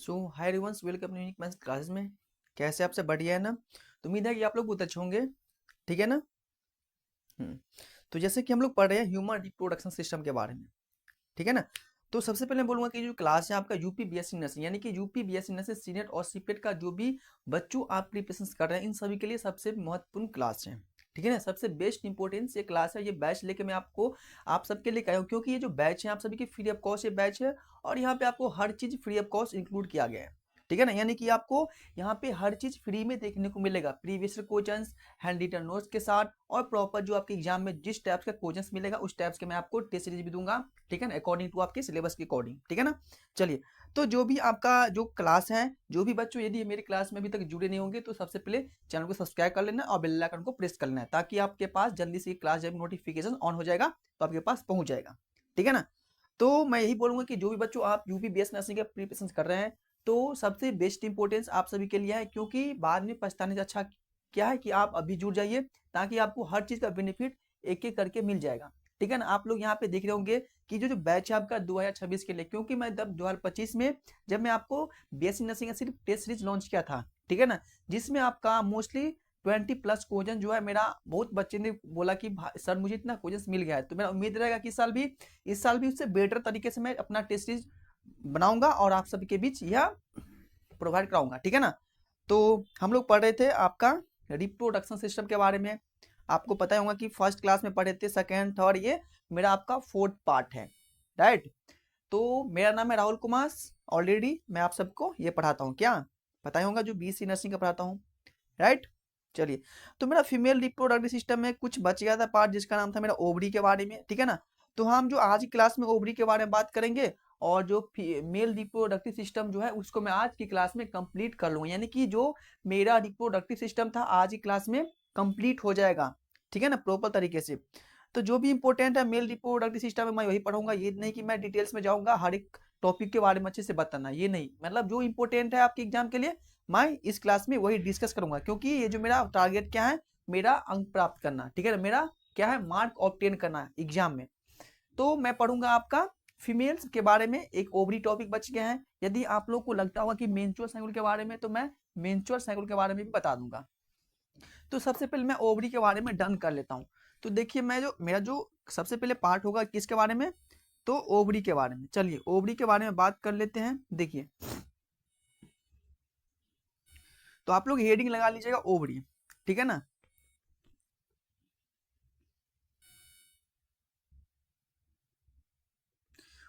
सो hi everyone, welcome unique maths classes में। कैसे आपसे बढ़िया है ना। तो उम्मीद है कि आप लोग बहुत अच्छे होंगे। ठीक है ना। हम्म तो जैसे कि हम लोग पढ़ रहे हैं ह्यूमन रिप्रोडक्शन सिस्टम के बारे में। ठीक है ना। तो सबसे पहले मैं बोलूंगा कि जो क्लास है आपका यूपी बीएससी नर्सिंग, यानी कि यूपी बीएससी नर्सिंग सीनेट और सीपेट का जो भी बच्चों आप प्रिपरेशन कर रहे हैं, इन सभी के लिए सबसे महत्वपूर्ण क्लास है। ठीक है ना। सबसे बेस्ट इंपॉर्टेंस ये क्लास है। ये बैच लेके मैं आपको आप सबके लिए आया हूँ, क्योंकि ये जो बैच है आप सभी की फ्री ऑफ कॉस्ट ये बैच है। और यहाँ पे आपको हर चीज फ्री ऑफ कॉस्ट इंक्लूड किया गया है। ठीक है ना। यानी कि आपको यहाँ पे हर चीज फ्री में देखने को मिलेगा। Previous questions handwritten notes के साथ, और प्रॉपर जो आपके एग्जाम में जिस टाइप्स का क्वेश्चंस मिलेगा उस टाइप्स के मैं आपको टेस्ट सीरीज भी दूंगा। ठीक है ना, अकॉर्डिंग टू आपके सिलेबस के अकॉर्डिंग। ठीक है ना। चलिए, तो जो भी आपका जो क्लास है, जो भी बच्चों यदि मेरी क्लास में अभी तक जुड़े नहीं होंगे तो सबसे पहले चैनल को सब्सक्राइब कर लेना और बेल आइकन को प्रेस कर लेना है, ताकि आपके पास जल्दी से क्लास जब नोटिफिकेशन ऑन हो जाएगा तो आपके पास पहुंच जाएगा। ठीक है ना। तो मैं यही बोलूंगा कि जो भी बच्चों आप यूपी बीएस नर्सिंग के प्रिपरेशन कर रहे हैं, तो सबसे बेस्ट इंपॉर्टेंस आप सभी के लिए है, क्योंकि बाद में पछताने से अच्छा क्या है कि आप अभी जुड़ जाइए, ताकि आपको हर चीज का बेनिफिट एक एक करके मिल जाएगा। ठीक है ना। आप लोग यहाँ पे देख रहे होंगे कि जो जो बैच है आपका 2026 के लिए, क्योंकि मैं जब 2025 में जब मैं आपको बीएससी नर्सिंग का सिर्फ टेस्ट सीरीज लॉन्च किया था। ठीक है ना, जिसमें आपका मोस्टली 20+ क्वेश्चन जो है मेरा, बहुत बच्चे ने बोला कि सर मुझे इतना क्वेश्चन मिल गया है, तो मेरा उम्मीद रहेगा कि इस साल भी उससे बेटर तरीके से मैं अपना टेस्ट सीरीज बनाऊंगा और आप सभी के बीच यह प्रोवाइड कराऊंगा। ठीक है ना। तो हम लोग पढ़ रहे थे आपका रिप्रोडक्शन सिस्टम के बारे में। आपको पता ही होगा कि फर्स्ट क्लास में पढ़े थे, सेकेंड थर्ड, ये मेरा आपका फोर्थ पार्ट है। राइट। तो मेरा नाम है राहुल कुमार। ऑलरेडी मैं आप सबको ये पढ़ाता हूँ, क्या पता ही होगा, जो बीएससी नर्सिंग का पढ़ाता हूँ। राइट। चलिए, तो मेरा फीमेल रिप्रोडक्टिव सिस्टम में कुछ बच गया था पार्ट, जिसका नाम था मेरा ओवरी के बारे में। ठीक है ना। तो हम जो आज की क्लास में ओवरी के बारे में बात करेंगे, और जो मेल रिप्रोडक्टिव सिस्टम जो है उसको मैं आज की क्लास में कंप्लीट कर लूंगा, यानी कि जो मेरा रिप्रोडक्टिव सिस्टम था आज की क्लास में कंप्लीट हो जाएगा। ठीक है ना, प्रॉपर तरीके से। तो जो भी इंपॉर्टेंट है मेल रिप्रोडक्टिव सिस्टम में मैं वही पढ़ूंगा। ये नहीं कि मैं डिटेल्स में जाऊंगा हर एक टॉपिक के बारे में अच्छे से बताना, ये नहीं। मतलब जो इंपॉर्टेंट है आपके एग्जाम के लिए मैं इस क्लास में वही डिस्कस करूंगा, क्योंकि ये जो मेरा टारगेट क्या है, मेरा अंक प्राप्त करना। ठीक है ना, मेरा क्या है, मार्क ऑब्टेन करना एग्जाम में। तो मैं पढ़ूंगा आपका फीमेल्स के बारे में। एक ओवरी टॉपिक बच गया है। यदि आप लोग को लगता होगा कि मेंस्ट्रुअल साइकिल के बारे में, तो मैं मेंस्ट्रुअल साइकिल के बारे में भी बता दूंगा। तो सबसे पहले मैं ओवरी के बारे में डन कर लेता हूँ। तो देखिए, मैं जो मेरा जो सबसे पहले पार्ट होगा किसके बारे में, तो ओवरी के बारे में। चलिए ओवरी के बारे में बात कर लेते हैं। देखिए, तो आप लोग हेडिंग लगा लीजिएगा ओवरी। ठीक है ना।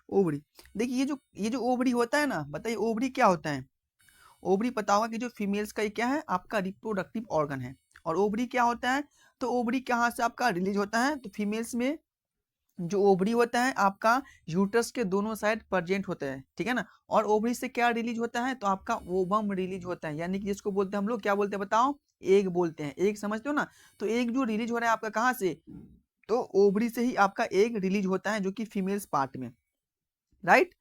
ओवरी, देखिए ये जो ओवरी होता है ना, बताइए ओवरी क्या होता है। ओवरी पता होगा कि जो फीमेल्स का ये क्या है, आपका रिप्रोडक्टिव ऑर्गन है। और ओवरी क्या होता है, तो ओवरी कहाँ से आपका रिलीज होता है, तो फीमेल्स में जो ओवरी होता है आपका यूट्रस के दोनों साइड प्रेजेंट होता है। ठीक है ना। और ओवरी से क्या रिलीज होता है, तो आपका ओवम रिलीज होता है, यानी कि जिसको बोलते हैं हम लोग, क्या बोलते हैं बताओ, एग बोलते हैं। एग समझते हो ना। तो एग जो रिलीज हो रहा है आपका कहाँ से, तो ओवरी से ही आपका एग रिलीज होता है, जो कि फीमेल्स पार्ट में। राइट।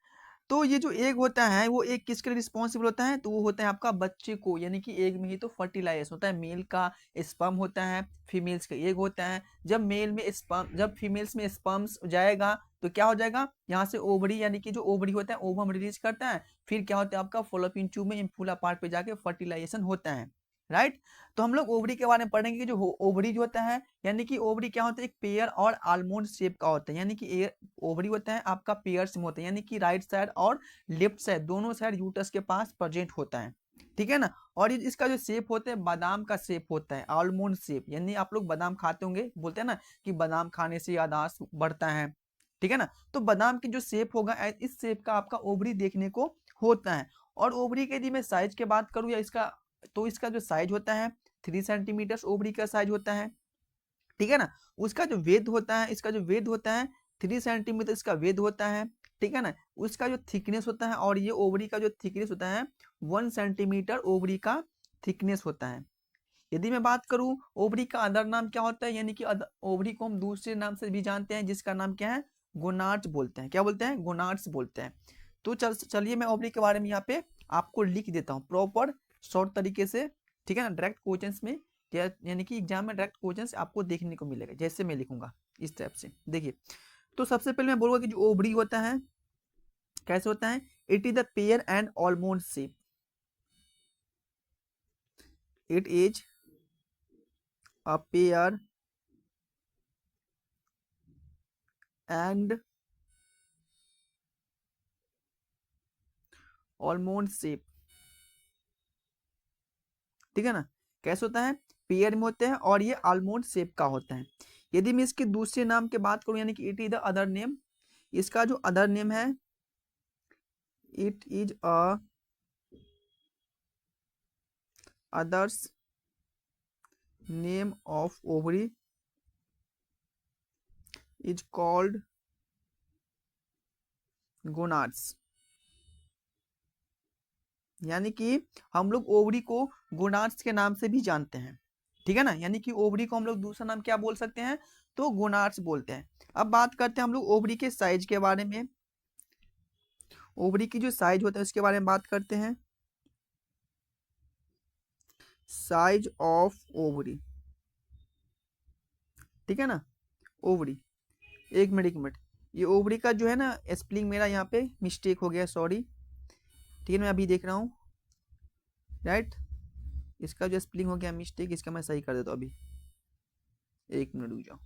तो ये जो एग होता है वो एग किसके लिए रिस्पॉन्सिबल होता है, तो वो होता है आपका बच्चे को, यानी कि एग में ही तो फर्टिलाइजेशन होता है। मेल का स्पर्म होता है, फीमेल्स का एग होता है। जब फीमेल्स में स्पर्म्स जाएगा तो क्या हो जाएगा, यहाँ से ओवरी, यानी कि जो ओवरी होता है ओवम रिलीज करता है। फिर क्या होता है आपका फॉलोपियन ट्यूब में इम्फूला पार्ट पे जाके फर्टिलाइजेशन होता है। राइट। तो हम लोग ओवरी के बारे में पढ़ेंगे कि जो ओवरी जो होता है, यानी कि ओवरी क्या होता है, एक पेयर और आलमोंड शेप का होता है। यानी कि ओवरी होता है आपका पेयर्स में होता है, यानी कि राइट साइड और लेफ्ट साइड दोनों साइड यूटस के पास प्रेजेंट होता है। ठीक है ना। और इसका जो शेप होता है बादाम का शेप होता है, आलमोंड शेप। यानी आप लोग बादाम खाते होंगे, बोलते हैं ना कि बादाम खाने से याददाश्त बढ़ता है। ठीक है ना। तो बादाम की जो शेप होगा इस शेप का आपका ओवरी देखने को होता है। और ओवरी के यदि मैं साइज की बात करूं या इसका, तो इसका जो साइज होता है 3 सेंटीमीटर ओवरी का साइज होता है। ठीक है ना। उसका जो वेद होता है, इसका जो वेद होता है 3 सेंटीमीटर इसका वेद होता है। ठीक है ना। उसका जो थिकनेस होता है, और ये ओवरी का जो थिकनेस होता है 1 सेंटीमीटर ओवरी का थिकनेस होता है। यदि मैं बात करूं ओवरी का अदर नाम क्या होता है, यानी कि ओवरी को हम दूसरे नाम से भी जानते हैं, जिसका नाम क्या है, गोनाड्स बोलते हैं। क्या बोलते हैं, गोनाड्स बोलते हैं। तो चलिए मैं ओवरी के बारे में यहाँ पे आपको लिख देता हूँ प्रॉपर शॉर्ट तरीके से। ठीक है ना। डायरेक्ट क्वेश्चंस में यानी कि एग्जाम में डायरेक्ट क्वेश्चंस आपको देखने को मिलेगा, जैसे मैं लिखूंगा इस टाइप से। देखिए, तो सबसे पहले मैं बोलूंगा कि जो ओवरी होता है, कैसे होता है? It is the pair and almond shape, it is a pair and almond shape, ठीक है ना। कैसे होता है? पेयर में होते हैं और ये आलमोंड शेप का होता है। यदि मैं इसके दूसरे नाम की बात करूं, यानी कि it is the other name, इसका जो अदर नेम है, it is a others name of ovary is called gonads. यानी कि हम लोग ओवरी को गोनाड्स के नाम से भी जानते हैं, ठीक है ना। यानी कि ओवरी को हम लोग दूसरा नाम क्या बोल सकते हैं? तो गोनाड्स बोलते हैं। अब बात करते हैं हम लोग ओवरी के साइज के बारे में। ओवरी की जो साइज होता है उसके बारे में बात करते हैं। साइज ऑफ ओवरी, ठीक है ना। ओवरी, एक मिनट एक मिनट, ये ओवरी का जो है ना स्पेलिंग मेरा यहाँ पे मिस्टेक हो गया, सॉरी, ठीक है। मैं अभी देख रहा हूँ, राइट, इसका जो स्पेलिंग हो गया मिस्टेक, इसका मैं सही कर देता हूँ अभी, एक मिनट रुक जाओ।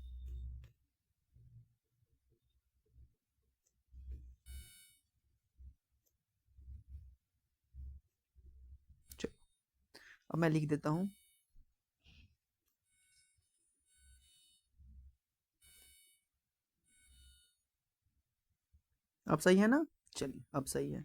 चलो अब मैं लिख देता हूँ। अब सही है ना? चलिए अब सही है।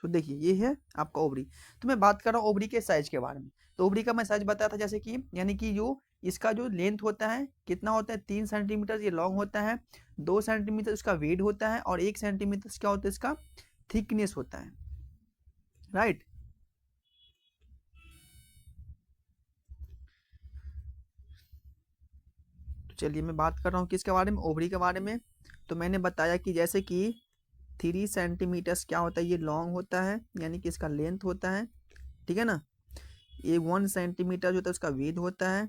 तो देखिए ये है आपका ओवरी। तो मैं बात कर रहा हूँ ओवरी के साइज के बारे में। तो ओवरी का मैं साइज बताया था, जैसे कि यानी कि जो इसका जो लेंथ होता है कितना होता है? 3 सेंटीमीटर ये लॉन्ग होता है, 2 सेंटीमीटर इसका वेट होता है, और 1 सेंटीमीटर क्या होता है? इसका थिकनेस होता है, राइट। तो चलिए मैं बात कर रहा हूँ किसके बारे में? ओवरी के बारे में। तो मैंने बताया कि जैसे कि 3 सेंटीमीटर्स क्या होता है? ये लॉन्ग होता है, यानी कि इसका लेंथ होता है, ठीक है ना। ये 1 सेंटीमीटर जो होता है उसका वेट होता है,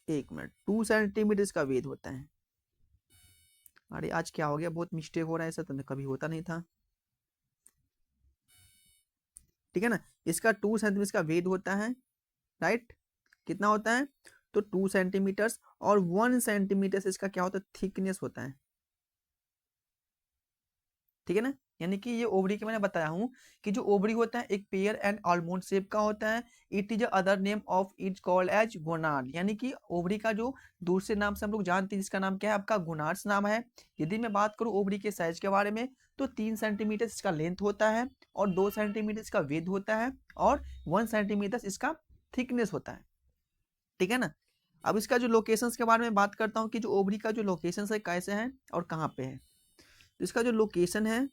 एक मिनट, 2 सेंटीमीटर इसका वेट होता है। अरे आज क्या हो गया? बहुत मिस्टेक हो रहा है, ऐसा तो कभी होता नहीं था, ठीक है ना। इसका 2 सेंटीमीटर इसका वेट होता है, राइट। कितना होता है? तो 2 सेंटीमीटर, और 1 सेंटीमीटर से इसका क्या होता है? थिकनेस होता है, ठीक है ना। यानी कि ये ओवरी के मैंने बताया हूँ कि जो ओवरी होता है एक पेयर एंड आलमोंड शेप का होता है। It is other name of it called as gonad, यानी कि ओवरी का जो दूसरे नाम से हम लोग जानते हैं जिसका नाम क्या है? आपका गोनाड्स नाम है। यदि मैं बात करूँ ओवरी के साइज के बारे में, तो 3 सेंटीमीटर इसका लेंथ होता है, और 2 सेंटीमीटर इसका वेट होता है, और 1 सेंटीमीटर इसका थिकनेस होता है, ठीक है ना। अब इसका जो लोकेशन के बारे में बात करता हूँ कि जो ओवरी का जो लोकेशन है कैसे है और कहाँ पे है। तो इसका जो लोकेशन है,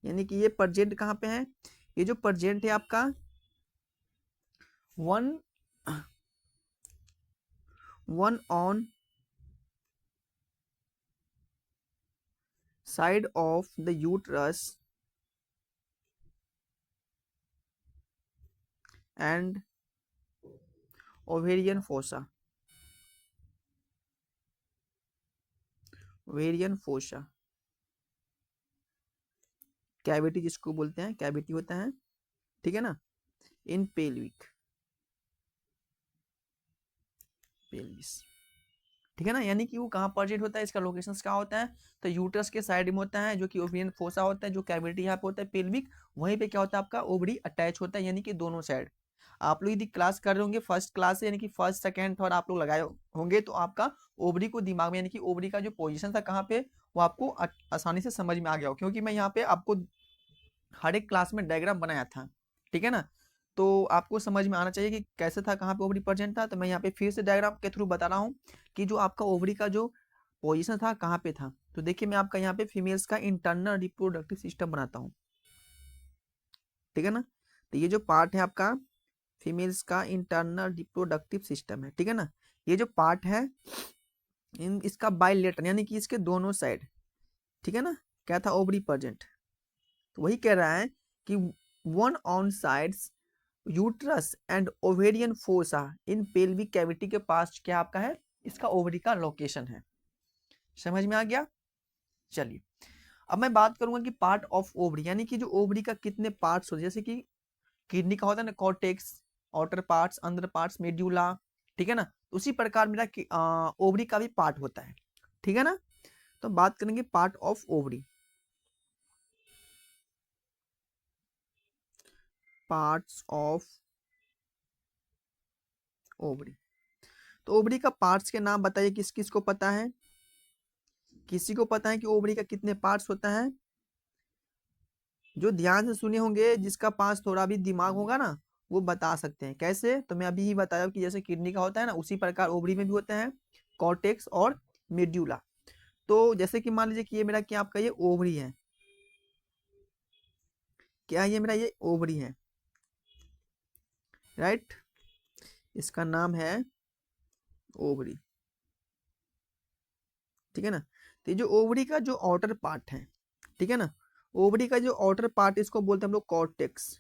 यानी कि ये प्रेजेंट कहाँ पे है? ये जो प्रेजेंट है आपका one one on side of the uterus and ovarian fossa, ovarian fossa, cavity जिसको बोलते हैं, कैविटी होता है, ठीक है ना, इन पेल्विक, पेल्विस, ठीक है ना। यानी कि वो कहाँ प्रेजेंट होता है, इसका लोकेशन कहाँ होता है? तो यूट्रस के साइड में होता है, जो कि ओवेरियन फोसा होता है, जो कैविटी यहाँ पे होता है पेल्विक, वहीं पे क्या होता है? आपका ओवरी अटैच होता है, यानी कि दोनों साइड। आप लोग यदि क्लास कर रहे होंगे फर्स्ट क्लास से, यानी कि फर्स्ट सेकंड थर्ड आप लोग लगाए होंगे, तो आपका ओवरी को दिमाग में, यानी कि ओवरी का जो पोजीशन था कहाँ पे, वो आपको आसानी से समझ में आ गया हो, क्योंकि मैं यहाँ पे आपको हर एक क्लास में डायग्राम बनाया था, ठीक है ना। तो आपको समझ में आना चाहिए कि कैसे था, कहाँ पे ओवरी प्रेजेंट था। तो मैं यहाँ पे फिर से डायग्राम के थ्रू बता रहा हूँ कि जो आपका ओवरी का जो पोजीशन था कहाँ पे था। तो देखिए मैं आपका यहाँ पे फीमेल्स का इंटरनल रिप्रोडक्टिव सिस्टम बनाता हूँ, ठीक है ना। तो ये जो पार्ट है आपका फीमेल्स का इंटरनल रिप्रोडक्टिव सिस्टम है, ठीक है ना। ये जो पार्ट है इसका बाइलेटरल, यानी कि इसके दोनों साइड, ठीक है ना, क्या था? Ovary present. तो वही कह रहा है कि one on sides uterus and ovarian fossa in pelvic cavity के पास क्या आपका है, इसका ओवरी का लोकेशन है। समझ में आ गया। चलिए अब मैं बात करूंगा कि पार्ट ऑफ ओवरी, यानी कि जो ओवरी का कितने पार्ट्स होते हैं, जैसे कि किडनी का होता है ना कॉर्टेक्स, आउटर पार्ट्स, अंदर पार्ट्स, मेड्यूला, ठीक है ना, उसी प्रकार मेरा ओवरी का भी पार्ट होता है, ठीक है ना। तो बात करेंगे part of ovary, parts of ovary. तो ओवरी का पार्ट्स के नाम बताइए, किस किस को पता है, किसी को पता है कि ओवरी का कितने पार्ट्स होता है? जो ध्यान से सुने होंगे, जिसका पास थोड़ा भी दिमाग होगा ना, वो बता सकते हैं। कैसे? तो मैं अभी ही बताया कि जैसे किडनी का होता है ना, उसी प्रकार ओवरी में भी होता है कॉर्टेक्स और मेड्यूला। तो जैसे कि मान लीजिए कि ये मेरा क्या आपका ये ओवरी है, क्या ये मेरा ये ओवरी है, राइट, इसका नाम है ओवरी, ठीक है ना। तो ये जो ओवरी का जो आउटर पार्ट है, ठीक है ना, ओवरी का जो आउटर पार्ट इसको बोलते हैं हम लोग कॉर्टेक्स,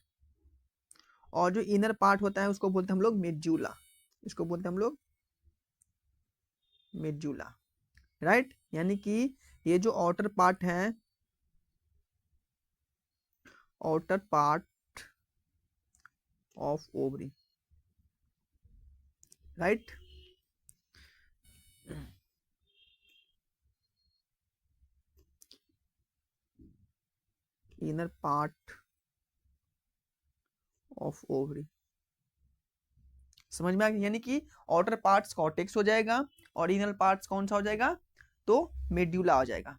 और जो इनर पार्ट होता है उसको बोलते हैं हम लोग मेड्यूला, इसको बोलते हैं हम लोग मेड्यूला, राइट। यानी कि ये जो आउटर पार्ट है, outer part of ovary, right. Inner part of ovary, समझ में आ गया। यानी कि आउटर पार्ट्स कॉर्टेक्स हो जाएगा और इनर पार्ट्स कौन सा हो जाएगा, तो मेड्यूला हो जाएगा,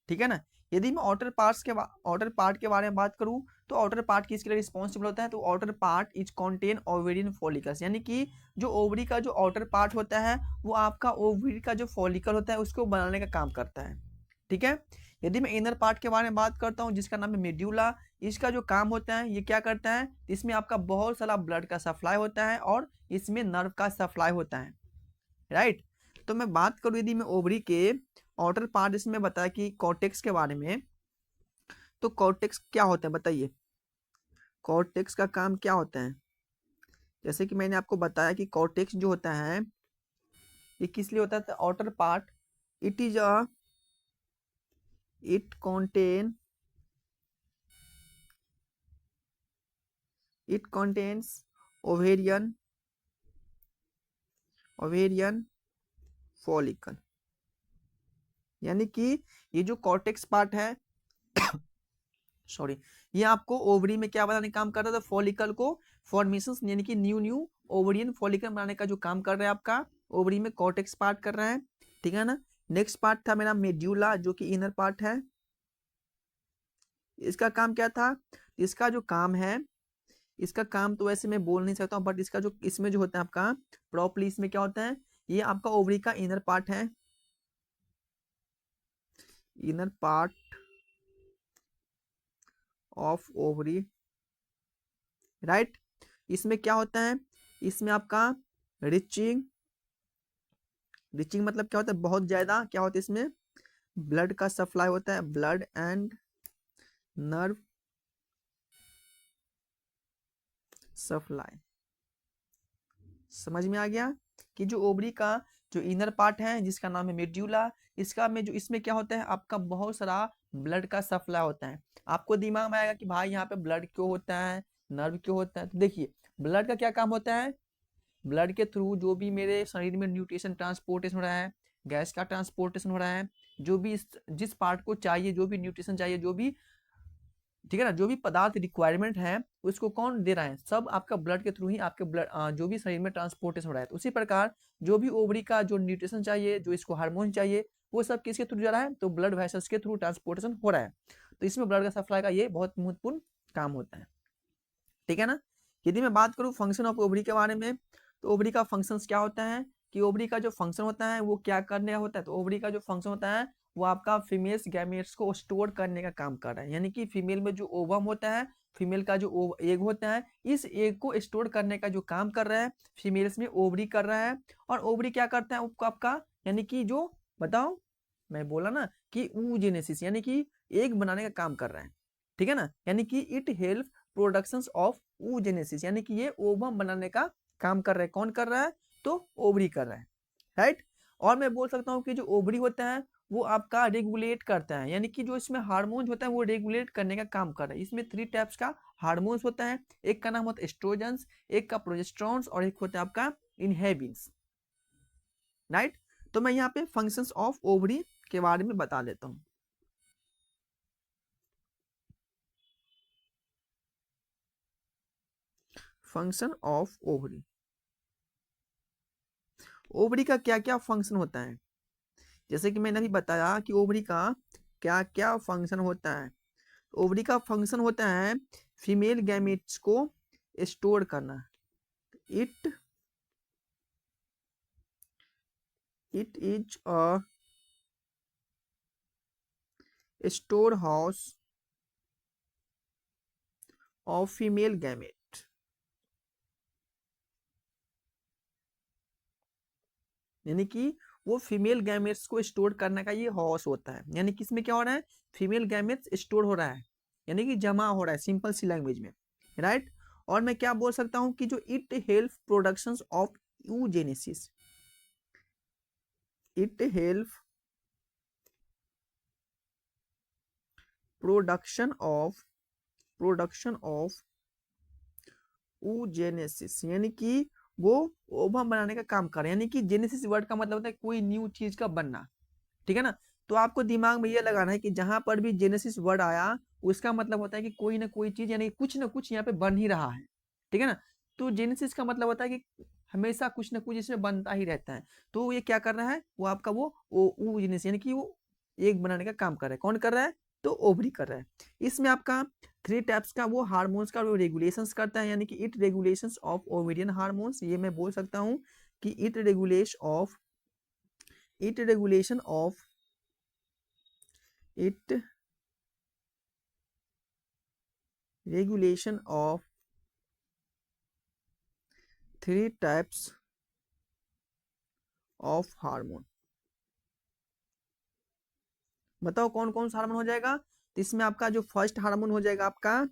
ठीक है ना। यदि मैं आउटर पार्ट के बारे में बात करूं, तो आउटर पार्ट किसके लिए रिस्पॉन्सिबल होता है, तो outer part is contain ovarian follicles, यानी कि जो ओवरी का जो आउटर पार्ट होता है वो आपका ओवरी का जो फॉलिकल होता है उसको बनाने का काम करता है, ठीक है। यदि मैं इनर पार्ट के बारे में बात करता हूँ जिसका नाम है मेड्यूला, इसका जो काम होता है ये क्या करता है, इसमें आपका बहुत सारा ब्लड का सप्लाई होता है और इसमें नर्व का सप्लाई होता है, राइट। तो मैं बात करूँ यदि मैं ओवरी के आउटर पार्ट, इसमें बताया कि कॉर्टेक्स के बारे में, तो कॉर्टेक्स क्या होता है बताइए, कॉर्टेक्स का काम क्या होता है? जैसे कि मैंने आपको बताया कि कॉर्टेक्स जो होता है ये किस लिए होता है, outer part, it is a it contain it contains ovarian follicle, यानी कि ये जो कॉर्टेक्स पार्ट है सॉरी, ये आपको ओवरी में क्या बनाने का काम कर रहा था, फॉलिकल को फॉर्मेशन, यानी कि न्यू ओवरियन फॉलिकल बनाने का जो काम कर रहा है आपका ओवरी में कॉर्टेक्स पार्ट कर रहा है, ठीक है ना। नेक्स्ट पार्ट था मेरा मेड्यूला जो कि इनर पार्ट है, इसका काम क्या था, इसका जो काम है, इसका काम तो वैसे मैं बोल नहीं सकता हूँ, बट इसका जो इसमें जो होता है आपका प्रॉपर्ली, इसमें क्या होता है, ये आपका ओवरी का इनर पार्ट है, inner part of ovary, right. इसमें क्या होता है, इसमें आपका रिचिंग, रिचिंग मतलब क्या होता है, बहुत ज्यादा क्या होता है, इसमें ब्लड का सप्लाई होता है, ब्लड एंड नर्व सप्लाई। समझ में आ गया कि जो ओवरी का जो इनर पार्ट है जिसका नाम है मेड्यूला, इसका में जो इसमें क्या होता है आपका बहुत सारा ब्लड का सप्लाई होता है। आपको दिमाग में आएगा कि भाई यहाँ पे ब्लड क्यों होता है, नर्व क्यों होता है, तो देखिए ब्लड का क्या काम होता है, ब्लड के थ्रू जो भी मेरे शरीर में न्यूट्रिशन ट्रांसपोर्टेशन हो रहा है, गैस का ट्रांसपोर्टेशन हो रहा है, जो भी जिस पार्ट को चाहिए, जो भी न्यूट्रिशन चाहिए, जो भी, ठीक है ना, जो भी पदार्थ रिक्वायरमेंट है उसको कौन दे रहा है, सब आपका ब्लड के थ्रू ही आपके ब्लड जो भी शरीर में ट्रांसपोर्टेशन हो रहा है। तो उसी प्रकार जो भी ओवरी का जो न्यूट्रिशन चाहिए, जो इसको हार्मोन चाहिए, वो सब किसके थ्रू जा रहा है, तो ब्लड वेसल्स के थ्रू ट्रांसपोर्टेशन हो रहा है। तो इसमें ब्लड का सप्लाई का ये बहुत महत्वपूर्ण काम होता है, ठीक है ना। यदि मैं बात करूं फंक्शन ऑफ ओवरी के बारे में, तो ओवरी का फंक्शंस क्या होता है, कि ओवरी का जो फंक्शन होता है वो क्या करने का होता है, तो ओवरी का जो फंक्शन होता है वो आपका फीमेल्स गैमेट्स को स्टोर करने का काम कर रहा है, यानी कि फीमेल में जो ओवम होता है, फीमेल का जो एग होता है, इस एग को स्टोर करने का जो काम कर रहा है फीमेल्स में ओवरी कर रहा है। और ओवरी क्या करता है आपका, यानी कि जो, बताओ, मैं बोला ना कि ऊजेनेसिस, यानी कि एग बनाने का काम कर रहा है, ठीक है ना। यानी कि it help productions of oogenesis, यानी कि ये ओवम बनाने का काम कर रहा है। कौन कर रहा है? तो ओवरी कर रहा है, राइट। और मैं बोल सकता हूँ कि जो ओवरी होता है वो आपका रेगुलेट करता है, यानी कि जो इसमें हार्मोन्स होता है वो रेगुलेट करने का काम कर रहा है। इसमें 3 टाइप्स का हार्मोन्स होता है, एक का नाम होता है एस्ट्रोजेंस, एक का प्रोजेस्टेरोन्स और एक होता है आपका इनहिबिन्स, राइट। तो मैं यहाँ पे फंक्शंस ऑफ ओवरी के बारे में बता देता हूँ। फंक्शन ऑफ ओवरी, ओवरी का क्या क्या फंक्शन होता है, जैसे कि मैंने अभी बताया कि ओवरी का क्या क्या फंक्शन होता है। ओवरी का फंक्शन होता है फीमेल गैमेट्स को स्टोर करना। It is a store house of female gamete, यानी कि वो फीमेल गैमेट्स को स्टोर करने का ये हाउस होता है। यानी कि इसमें क्या हो रहा है? फीमेल गैमेट्स स्टोर हो रहा है, यानी कि जमा हो रहा है, सिंपल सी लैंग्वेज में, राइट। और मैं क्या बोल सकता हूँ कि जो it help productions of oogenesis, it help production of oogenesis, यानी कि वो ओवम बनाने का काम कर रहे हैं। यानी कि जेनेसिस वर्ड का मतलब होता है कोई न्यू चीज का बनना, ठीक है ना। तो आपको दिमाग में ये लगाना है कि जहां पर भी जेनेसिस वर्ड आया उसका मतलब होता है कि कोई ना कोई चीज, यानी कुछ ना कुछ यहाँ पे बन ही रहा है, ठीक है ना। तो जेनेसिस का मतलब होता है कि हमेशा कुछ ना कुछ इसमें बनता ही रहता है। तो ये क्या कर रहा है? वो आपका वो oogenesis, यानी कि वो एक बनाने का काम कर रहा है। कौन कर रहा है? तो ओवरी कर रहा है। इसमें आपका 3 टाइप्स का वो हार्मोन्स का वो रेगुलेशंस करता है, यानी कि it regulations of ovarian hormones. ये मैं बोल सकता हूँ कि it regulation of it regulation of it regulation of 3 types of hormone. बताओ कौन कौन सा हार्मोन हो जाएगा? तो इसमें आपका जो फर्स्ट हार्मोन हो जाएगा आपका,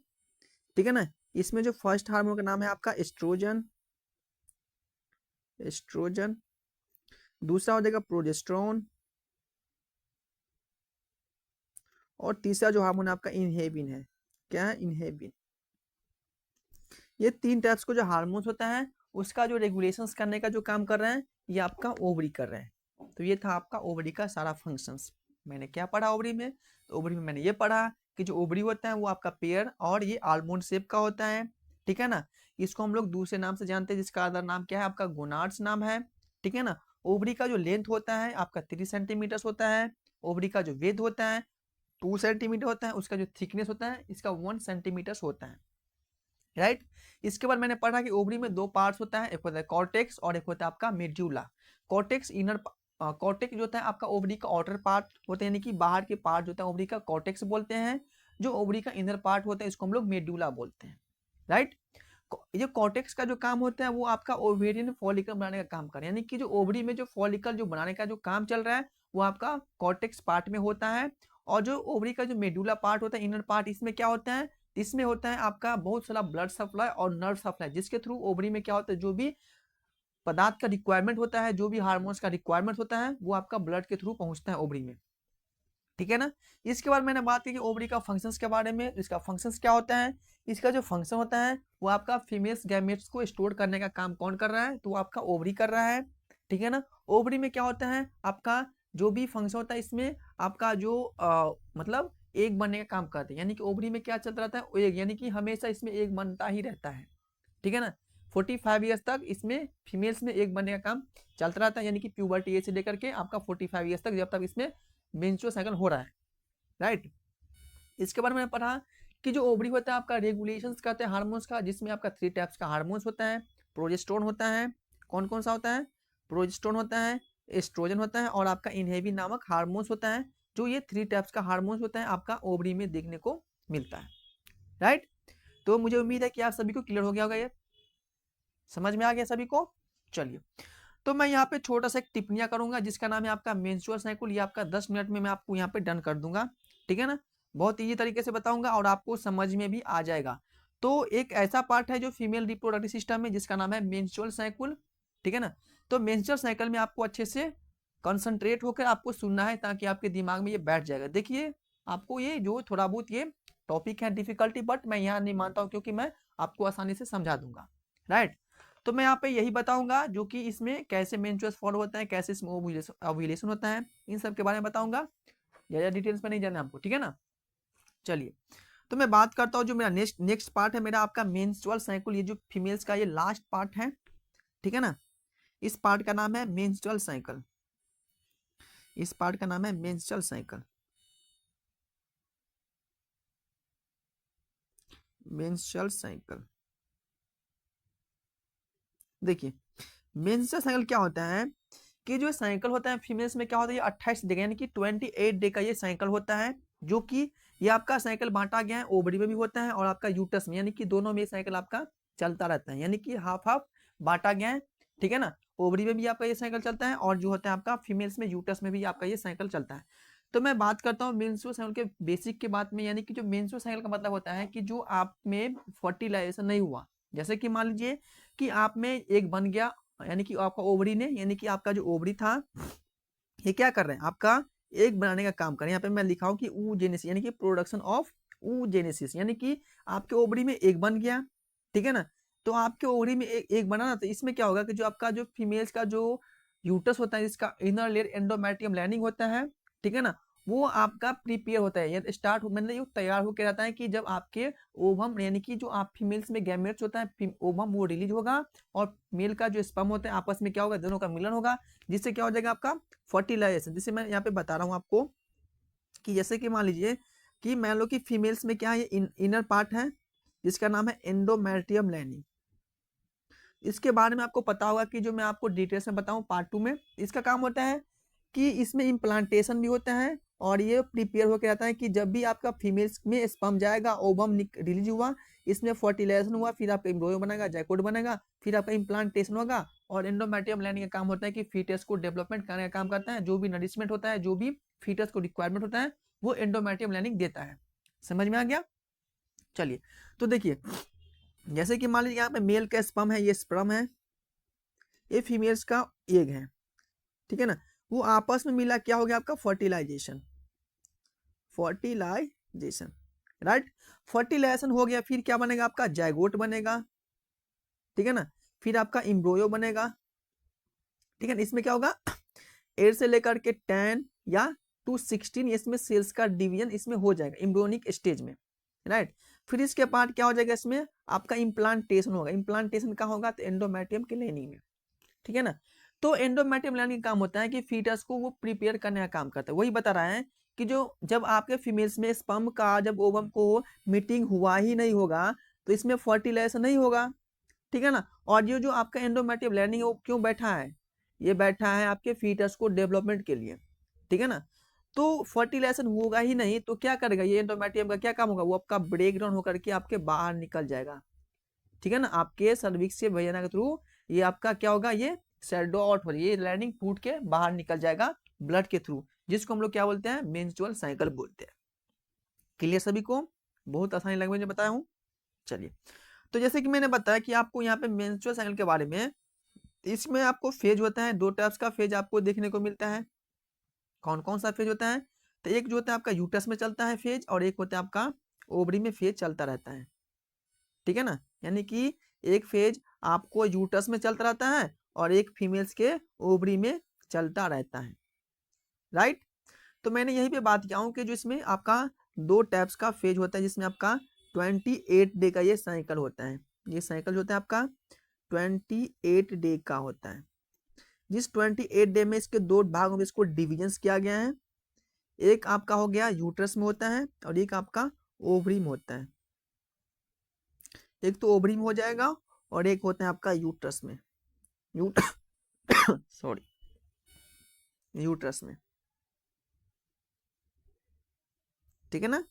ठीक है ना। इसमें जो फर्स्ट हार्मोन का नाम है आपका एस्ट्रोजन, एस्ट्रोजन। दूसरा हो जाएगा प्रोजेस्टेरोन, और तीसरा जो हार्मोन आपका इनहेबिन है। क्या है? इनहेबिन। ये 3 टाइप्स को जो हार्मोन्स होता है उसका जो रेगुलेशंस करने का जो काम कर रहे हैं ये आपका ओवरी कर रहे हैं। तो ये था आपका ओवरी का सारा फंक्शंस। मैंने क्या पढ़ा ओवरी में? तो ओवरी में मैंने ये पढ़ा कि जो ओवरी होता है वो आपका पेयर और ये आलमंड शेप का होता है, ठीक है ना। इसको हम लोग दूसरे नाम से जानते हैं जिसका अदर नाम क्या है? आपका गोनाड्स नाम है, ठीक है ना। ओवरी का जो लेंथ होता है आपका 3 सेंटीमीटर होता है। ओवरी का जो वेथ होता है 2 सेंटीमीटर होता है। उसका जो थिकनेस होता है इसका 1 सेंटीमीटर होता है, राइट। इसके बाद मैंने पढ़ा कि ओवरी में 2 पार्ट्स होता है, एक होता है कॉर्टेक्स और एक होता है आपका मेड्यूला। कॉर्टेक्स इनर कॉर्टेक्स जो होता है आपका ओवरी का आउटर पार्ट होता है, यानी कि बाहर के पार्ट जो होता है ओवरी का कॉर्टेक्स बोलते हैं। जो ओवरी का इनर पार्ट होता है इसको हम लोग मेड्यूला बोलते हैं, राइट। ये कॉर्टेक्स का जो काम होता है वो आपका ओवेरियन फॉलिकल बनाने का काम कर रहा है, यानी कि जो ओवरी में जो फॉलिकल जो बनाने का जो काम चल रहा है वो आपका कॉर्टेक्स पार्ट में होता है। और जो ओवरी का जो मेडुला पार्ट होता है, इनर पार्ट, इसमें क्या होता है? इसमें होता है आपका बहुत सारा ब्लड सप्लाई और नर्व सप्लाई, जिसके थ्रू ओवरी में क्या होता है, जो भी पदार्थ का रिक्वायरमेंट होता है, जो भी हार्मोन्स का रिक्वायरमेंट होता है वो आपका ब्लड के थ्रू पहुंचता है ओवरी में, ठीक है ना। इसके बाद मैंने बात की कि ओवरी का फंक्शंस के बारे में। इसका फंक्शंस क्या होता है? इसका जो फंक्शन होता है वो आपका फीमेल्स गैमेट्स को स्टोर करने का काम कौन कर रहा है? तो वो आपका ओवरी कर रहा है, ठीक है ना। ओवरी में क्या होता है आपका जो भी फंक्शन होता है इसमें आपका जो मतलब एक बनने का काम करते हैं, यानी कि ओवरी में क्या चलता रहता है? एक, यानी कि हमेशा इसमें एक बनता ही रहता है, ठीक है ना। 45 ईयर्स तक इसमें फीमेल्स में एक बनने का काम चलता रहता है, यानी कि प्यूबर्टी एज से लेकर के आपका 45 ईयर्स तक, जब तक इसमें मेंस्ट्रुअल साइकिल हो रहा है, राइट। इसके बाद मैंने पढ़ा कि जो ओवरी होता है आपका रेगुलेशंस करते हैं हार्मोन्स का, जिसमें आपका 3 टाइप्स का हार्मोन्स होता है। प्रोजेस्टेरोन होता है, कौन कौन सा होता है? प्रोजेस्टेरोन होता है, एस्ट्रोजन होता है और आपका इनहिबिन नामक हार्मोन्स होता है। जो ये 3 टाइप्स का हार्मोन्स होता है आपका ओवरी में देखने को मिलता है, राइट। तो मुझे उम्मीद है कि आप सभी को क्लियर हो गया होगा, ये समझ में आ गया सभी को। चलिए, तो मैं यहाँ पे छोटा सा एक टिप्पणियां करूंगा जिसका नाम है आपका मेंस्ट्रुअल साइकिल। ये आपका 10 मिनट में मैं आपको यहाँ पे डन कर दूंगा, ठीक है ना। बहुत ईजी तरीके से बताऊंगा और आपको समझ में भी आ जाएगा। तो एक ऐसा पार्ट है जो फीमेल रिप्रोडक्टिव सिस्टम में जिसका नाम है मेंस्ट्रुअल साइकिल, ठीक है ना। तो मेंस्ट्रुअल साइकिल में आपको अच्छे से कंसंट्रेट होकर आपको सुनना है ताकि आपके दिमाग में ये बैठ जाएगा। देखिए आपको ये जो थोड़ा बहुत ये टॉपिक है डिफिकल्टी, बट मैं यहाँ नहीं मानता हूँ क्योंकि मैं आपको आसानी से समझा दूंगा, राइट। तो मैं यहाँ पे यही बताऊंगा जो कि इसमें कैसे मेंस्ट्रुअस फॉलो होता है, कैसे इसमें ओव्यूलेशन होता है, इन सब के बारे में बताऊंगा। ज़्यादा डिटेल्स में नहीं जाना हमको, ठीक है ना। चलिए तो मैं बात करता हूँ जो मेरा नेक्स्ट पार्ट है मेरा आपका मेंस्ट्रुअल साइकिल, ये जो फीमेल्स का ये लास्ट पार्ट है, ठीक है ना। इस पार्ट का नाम है मेंस्ट्रुअल साइकिल, इस पार्ट का नाम है मेंस्ट्रुअल साइकिल, मेंस्ट्रुअल साइकिल। देखिए मेंस्ट्रुअल साइकिल क्या होता है कि जो साइकिल होता है फीमेल्स में क्या होता है, ये 28 डे यानी कि 28 डे का ये साइकिल होता है, जो कि ये आपका साइकिल बांटा गया है, ओवरी में भी होता है और आपका यूटस में, यानी कि दोनों में साइकिल आपका चलता रहता है, यानी कि हाफ हाफ बांटा गया है, ठीक है ना। ओवरी में भी आपका ये साइकिल चलता है और जो होता है आपका फीमेल्स में यूटस में भी आपका ये साइकिल चलता है। तो मैं बात करता हूँ मेंस्ट्रुअल साइकिल के बेसिक के बात में, यानी कि जो मेंस्ट्रुअल साइकिल का मतलब होता है कि जो आप में फर्टिलाइजेशन नहीं हुआ, जैसे कि मान लीजिए कि आप में एक बन गया, यानी कि आपका ओवरी ने, यानी कि आपका जो ओवरी था ये क्या कर रहे हैं आपका एक बनाने का काम कर रहे हैं। यहाँ पे मैं लिखा हूं कि oogenesis यानी कि प्रोडक्शन ऑफ oogenesis, यानी कि आपके ओवरी में एक बन गया, ठीक है ना। तो आपके ओवरी में एक बना ना, तो इसमें क्या होगा कि जो आपका जो फीमेल्स का जो यूटस होता है जिसका इनर लेयर एंडोमेट्रियम लाइनिंग होता है, ठीक है ना, वो आपका प्रिपेयर होता है, ये स्टार्ट मतलब ये तैयार होकर रहता है कि जब आपके ओवम यानी कि जो आप फीमेल्स में गैमेट्स होता है ओवम वो रिलीज होगा और मेल का जो स्पर्म होता है आपस में क्या होगा, दोनों का मिलन होगा, जिससे क्या हो जाएगा आपका फर्टिलाइजेशन। जैसे मैं यहाँ पे बता रहा हूँ आपको कि जैसे कि मान लीजिए कि मान लो कि फीमेल्स में क्या है, ये इनर पार्ट है जिसका नाम है एंडोमेट्रियम लाइनिंग। इसके बारे में आपको पता होगा कि जो मैं आपको डिटेल्स में बताऊं पार्ट 2 में, इसका काम होता है कि इसमें इम्प्लांटेशन भी होता है और ये प्रिपेयर होकर आता है कि जब भी आपका फीमेल्स में स्पर्म जाएगा, ओवम रिलीज हुआ, इसमें फर्टिलाइजेशन हुआ, फिर आपका एम्ब्रियो बनेगा, जाइगोट बनेगा, फिर आपका इम्प्लांटेशन होगा और एंडोमेट्रियम लाइनिंग का काम होता है कि फीटस को डेवलपमेंट करने का काम करता है। जो भी नरिशमेंट होता है, जो भी फीटस को रिक्वायरमेंट होता है, वो एंडोमेट्रियम लाइनिंग देता है। समझ में आ गया। चलिए तो देखिए जैसे कि मान लीजिए यहाँ पे मेल का स्पर्म है, ये स्पर्म है, ये फीमेल्स का एग है, ठीक है ना। वो आपस में मिला क्या हो गया आपका फर्टिलाइजेशन, फर्टिलाइजेशन, राइट। फर्टिलाइजेशन हो गया, फिर क्या बनेगा आपका जाइगोट बनेगा, ठीक है ना, फिर आपका एम्ब्रियो बनेगा, ठीक है ना। इसमें क्या होगा 8 से लेकर के 10 या टू 16 इसमें सेल्स का डिवीजन इसमें हो जाएगा एम्ब्रियोनिक स्टेज में, राइट। फिर इसके बाद क्या हो जाएगा, इसमें आपका इम्प्लांटेशन होगा, इम्प्लांटेशन का होगा तो एंडोमेट्रियम के लाइनिंग में, ठीक है ना। तो एंडोमेट्रियम लाइनिंग का काम होता है कि फीटस को वो प्रिपेयर करने का काम करता है। वही बता रहा है कि जो जब आपके फीमेल्स में स्पर्म का जब ओवम को मीटिंग हुआ ही नहीं होगा तो इसमें फर्टिलाइजेशन नहीं होगा, ठीक है ना। और ये जो आपका एंडोमेट्रियम लाइनिंग है वो क्यों बैठा है, ये बैठा है आपके फीटस को डेवलपमेंट के लिए, ठीक है ना। तो फर्टिलाइजेशन होगा ही नहीं तो क्या करेगा ये एंडोमेट्रियम का क्या काम होगा, वो आपका ब्रेक डाउन होकर के आपके बाहर निकल जाएगा, ठीक है ना। आपके सर्विक्स से वजन के थ्रू ये आपका क्या होगा, ये शेडो आउट हो जाएगा, ये लाइनिंग टूट के बाहर निकल जाएगा ब्लड के थ्रू, जिसको हम लोग क्या बोलते हैं, मेंस्ट्रुअल साइकिल बोलते हैं। क्लियर सभी को, बहुत आसानी लैंग्वेज में बताया हूँ। चलिए तो जैसे कि मैंने बताया कि आपको यहाँ पे मेंस्ट्रुअल साइकिल के बारे में, इसमें आपको फेज होता है, दो टाइप्स का फेज आपको देखने को मिलता है। कौन कौन सा फेज होता है, तो एक जो होता है आपका यूटस में चलता है फेज और एक होता है आपका ओवरी में फेज चलता रहता है, ठीक है ना। यानी कि एक फेज आपको यूटस में चलता रहता है और एक फीमेल्स के ओवरी में चलता रहता है, राइट। तो मैंने यहीं पे बात किया हूँ कि जो इसमें आपका दो टाइप्स का फेज होता है जिसमें आपका 28 डे का ये साइकिल होता है, ये साइकिल जो होता है आपका 28 डे का होता है। जिस 28 डे में इसके दो भागों में इसको डिविजन्स किया गया है, एक आपका हो गया यूट्रस में होता है और एक आपका ओवरी में होता है। एक तो ओवरी में हो जाएगा और एक होता है आपका यूट्रस में, सॉरी यूट्रस में, ठीक है ना।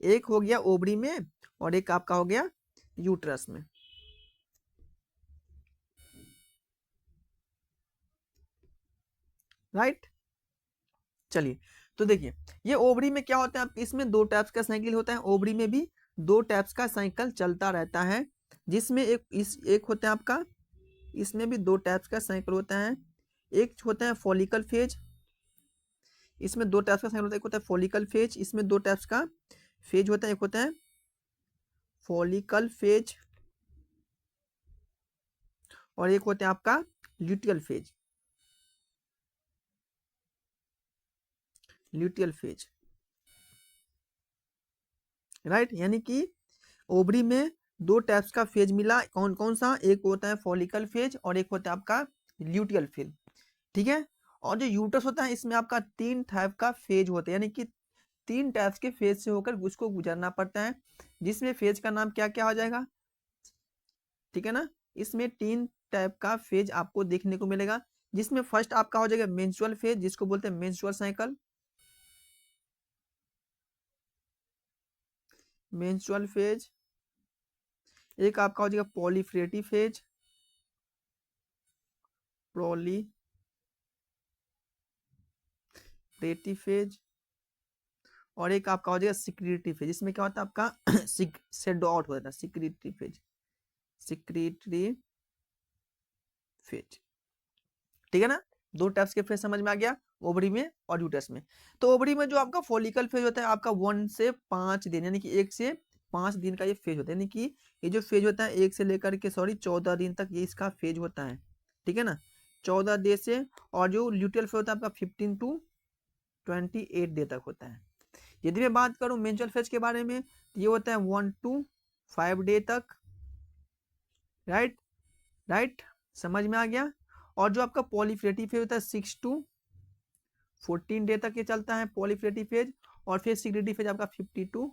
एक हो गया ओवरी में और एक आपका हो गया यूट्रस में, राइट। चलिए तो देखिए ये ओवरी में क्या होता है, इसमें दो टाइप्स का साइकिल होता है ओवरी में भी, दो टाइप्स का साइकिल चलता रहता है, जिसमें एक होता है आपका, इसमें भी दो टाइप्स का साइकिल होता है। एक होता है फॉलिकल फेज, इसमें दो टाइप्स का साइकिल होता है। एक होता है फॉलिकल फेज, इसमें दो टाइप्स का फेज होता है। एक होता है फॉलिकल फेज और एक होता है आपका luteal phase. Luteal phase, right, यानी कि ओवरी में दो टाइप्स का फेज मिला। कौन कौन सा? एक होता है फॉलिकल फेज और एक होता है आपका ल्यूटियल फेज, ठीक है। और जो यूटरस होता है, इसमें आपका तीन टाइप का फेज होता है, यानी कि तीन टाइप्स के फेज से होकर उसको गुजरना पड़ता है, जिसमें फेज का नाम क्या क्या हो जाएगा, ठीक है ना। इसमें तीन टाइप का फेज आपको देखने को मिलेगा, जिसमें फर्स्ट आपका हो जाएगा मेंस्ट्रुअल फेज, जिसको बोलते हैं मेंस्ट्रुअल साइकिल। Menstrual phase. एक आपका हो जाएगा पॉलीफ्रेटिव फेज, पॉलीफ्रेटिव फेज। और एक आपका हो जाएगा सिक्रीटरी फेज, इसमें क्या होता है आपका शेडो आउट हो जाता है, सिक्रीटरी फेज, सिक्रीटरी फेज, ठीक है ना। दो टाइप्स के फेज समझ में आ गया, ओवरी में और यूटरस में। तो ओवरी में जो आपका फॉलिकल फेज होता है आपका 1 से 5 दिन, यानी कि 1 से 5 दिन का ये फेज होता है, यानी कि ये जो फेज होता है 1 से लेकर के 14 दिन तक ये इसका फेज होता है, ठीक है ना, 14 डे से। और जो ल्यूटियल फेज होता है आपका 15 टू 28 डे तक होता है। यदि मैं बात करूं मेंस्ट्रुअल फेज के बारे में, तो ये होता है 1 टू 5 डे तक, राइट, राइट, समझ में आ गया। और जो आपका पॉलीफ्रेटिव फेज होता है 6 टू 14 डे तक ये चलता है पॉलीफ्रेटिव फेज। और फिर सिक्रीटरी फेज आपका 50 टू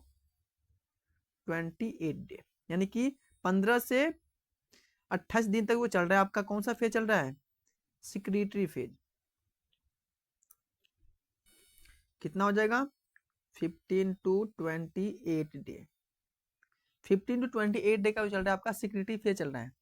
28 डे, यानी कि 15 से 28 दिन तक वो चल रहा है आपका। कौन सा फेज चल रहा है? Secretory phase. कितना हो जाएगा? 15 टू 28 डे, 15 टू 28 डे का जो चल रहा है आपका सिक्रीटरी फेज चल रहा है।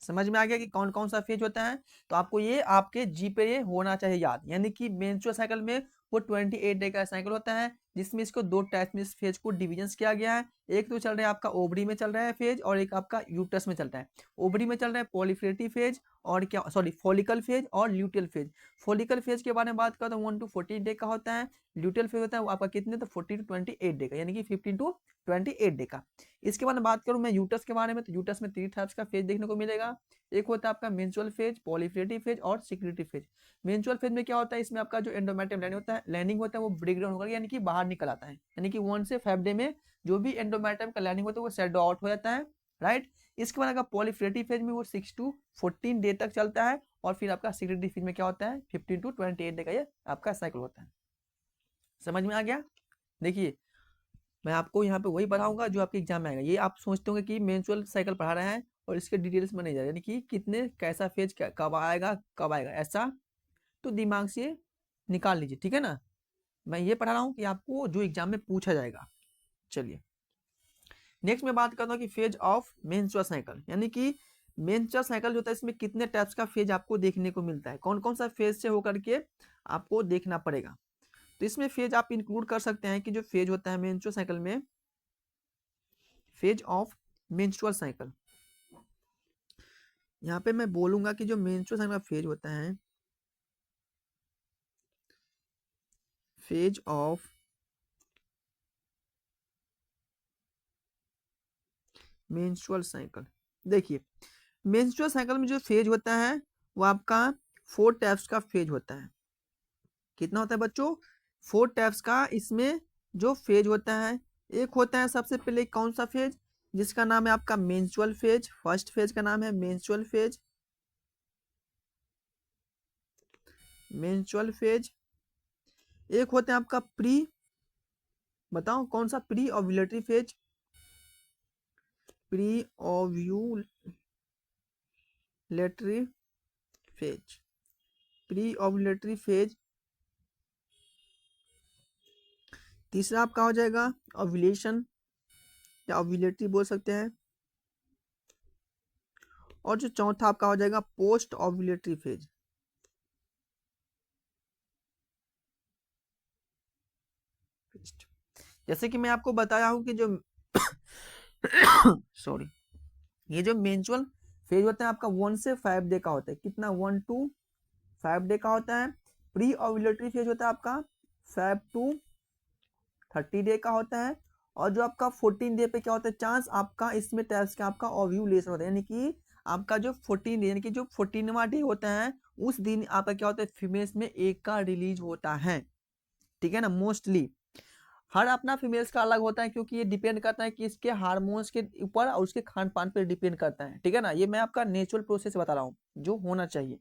समझ में आ गया कि कौन कौन सा फेज होता है। तो आपको ये आपके जी पे ये होना चाहिए याद, यानी कि मेंस्ट्रुअल साइकिल में वो 28 डे का साइकिल होता है, जिसमें इसको दो टाइप में इस फेज को डिवीजन किया गया है। एक तो चल रहा है आपका ओवरी में चल रहा है फेज, और एक आपका यूटरस में चल रहा है। ओवरी में चल रहा है पॉलीफ्रेटिव फेज और क्या, सॉरी, फॉलिकल फेज और ल्यूटियल फेज। फॉलिकल फेज के बारे में बात करता हूँ 1 टू 14 डे का होता है। ल्यूटियल फेज होता है वो आपका कितने, तो 40 टू 28 डे का, यानी कि 15 टू 28 डे का। इसके बाद बात करूं मैं यूटरस के बारे में, तो यूटरस में 3 टाइप्स का फेज देखने को मिलेगा। एक होता है आपका मेंस्ट्रुअल फेज, पॉलीफ्रेटिव फेज और सिक्रीटरी फेज। मेंस्ट्रुअल फेज में क्या होता है, इसमें आपका जो एंडोमेट्रियम लाइनिंग होता है, वो ब्रेक डाउन होकर यानी कि बाहर निकल आता है, यानी कि 1 से 5 डे में जो भी एंडोमेट्रियम का लाइनिंग होता है वो शेडो आउट हो जाता है, राइट। इसके बाद अगर पॉलीफ्रेटिव फेज में वो 6 टू 14 डे तक चलता है। और फिर आपका सिक्रीटरी फेज में क्या होता है, 15 टू 28 डे का ये आपका साइकिल होता है। समझ में आ गया? देखिए, मैं आपको यहाँ पे वही पढ़ाऊंगा जो आपके एग्जाम में आएगा। ये आप सोचते होंगे कि मेंस्ट्रुअल साइकिल पढ़ा रहे हैं और इसके डिटेल्स में नहीं जा रहा, यानी कि कितने कैसा फेज कब आएगा कब आएगा, ऐसा तो दिमाग से निकाल लीजिए, ठीक है ना। मैं ये पढ़ा रहा हूँ कि आपको जो एग्जाम में पूछा जाएगा। चलिए नेक्स्ट में बात करता हूँ कि फेज ऑफ मेंस्ट्रुअल साइकिल, यानी कि मेंस्ट्रुअल साइकिल जो होता है इसमें कितने टाइप्स का फेज आपको देखने को मिलता है, कौन कौन सा फेज से होकर के आपको देखना पड़ेगा। तो इसमें फेज आप इंक्लूड कर सकते हैं कि जो फेज होता है मेंस्ट्रुअल साइकिल में, फेज ऑफ मेंस्ट्रुअल साइकिल, यहाँ पे मैं बोलूंगा कि जो मेंस्ट्रुअल साइकिल का फेज होता है, फेज ऑफ मेंस्ट्रुअल साइकिल। देखिए, मेंस्ट्रुअल साइकिल में जो फेज होता है वो आपका 4 टाइप्स का फेज होता है। कितना होता है बच्चों? 4 टाइप्स का इसमें जो फेज होता है। एक होता है सबसे पहले कौन सा फेज, जिसका नाम है आपका मेंस्ट्रुअल फेज। फर्स्ट फेज का नाम है मेंस्ट्रुअल फेज, मेंस्ट्रुअल फेज। एक होता है आपका प्री, बताओ कौन सा, pre ovulatory phase, pre ovulatory phase, pre ovulatory phase. तीसरा आपका हो जाएगा ओव्यूलेशन या ओव्यूलेटरी बोल सकते हैं। और जो चौथा आपका हो जाएगा पोस्ट ओव्यूलेटरी फेज। जैसे कि मैं आपको बताया हूं कि जो सॉरी, ये जो मेंस्ट्रुअल फेज होता है आपका 1 से 5 डे का होता है। कितना? 1 to 5 डे का होता है। प्री ओव्यूलेटरी फेज होता है आपका 5 to 30 डे का होता है। और जो आपका 14 डे पे क्या होता है चांस आपका इसमें टाइप्स का आपका ओव्यूलेशन होता है, यानी कि आपका जो 14 डे यानी कि जो 14वां डे होता है उस दिन आपका क्या होता है फीमेल्स में एक का रिलीज होता है। ठीक है ना। मोस्टली हर अपना फीमेल्स का अलग होता है, क्योंकि ये डिपेंड करता है कि इसके हार्मोन्स के ऊपर और उसके खान पान पर डिपेंड करता है। ठीक है ना। ये मैं आपका नेचुरल प्रोसेस बता रहा हूँ जो होना चाहिए।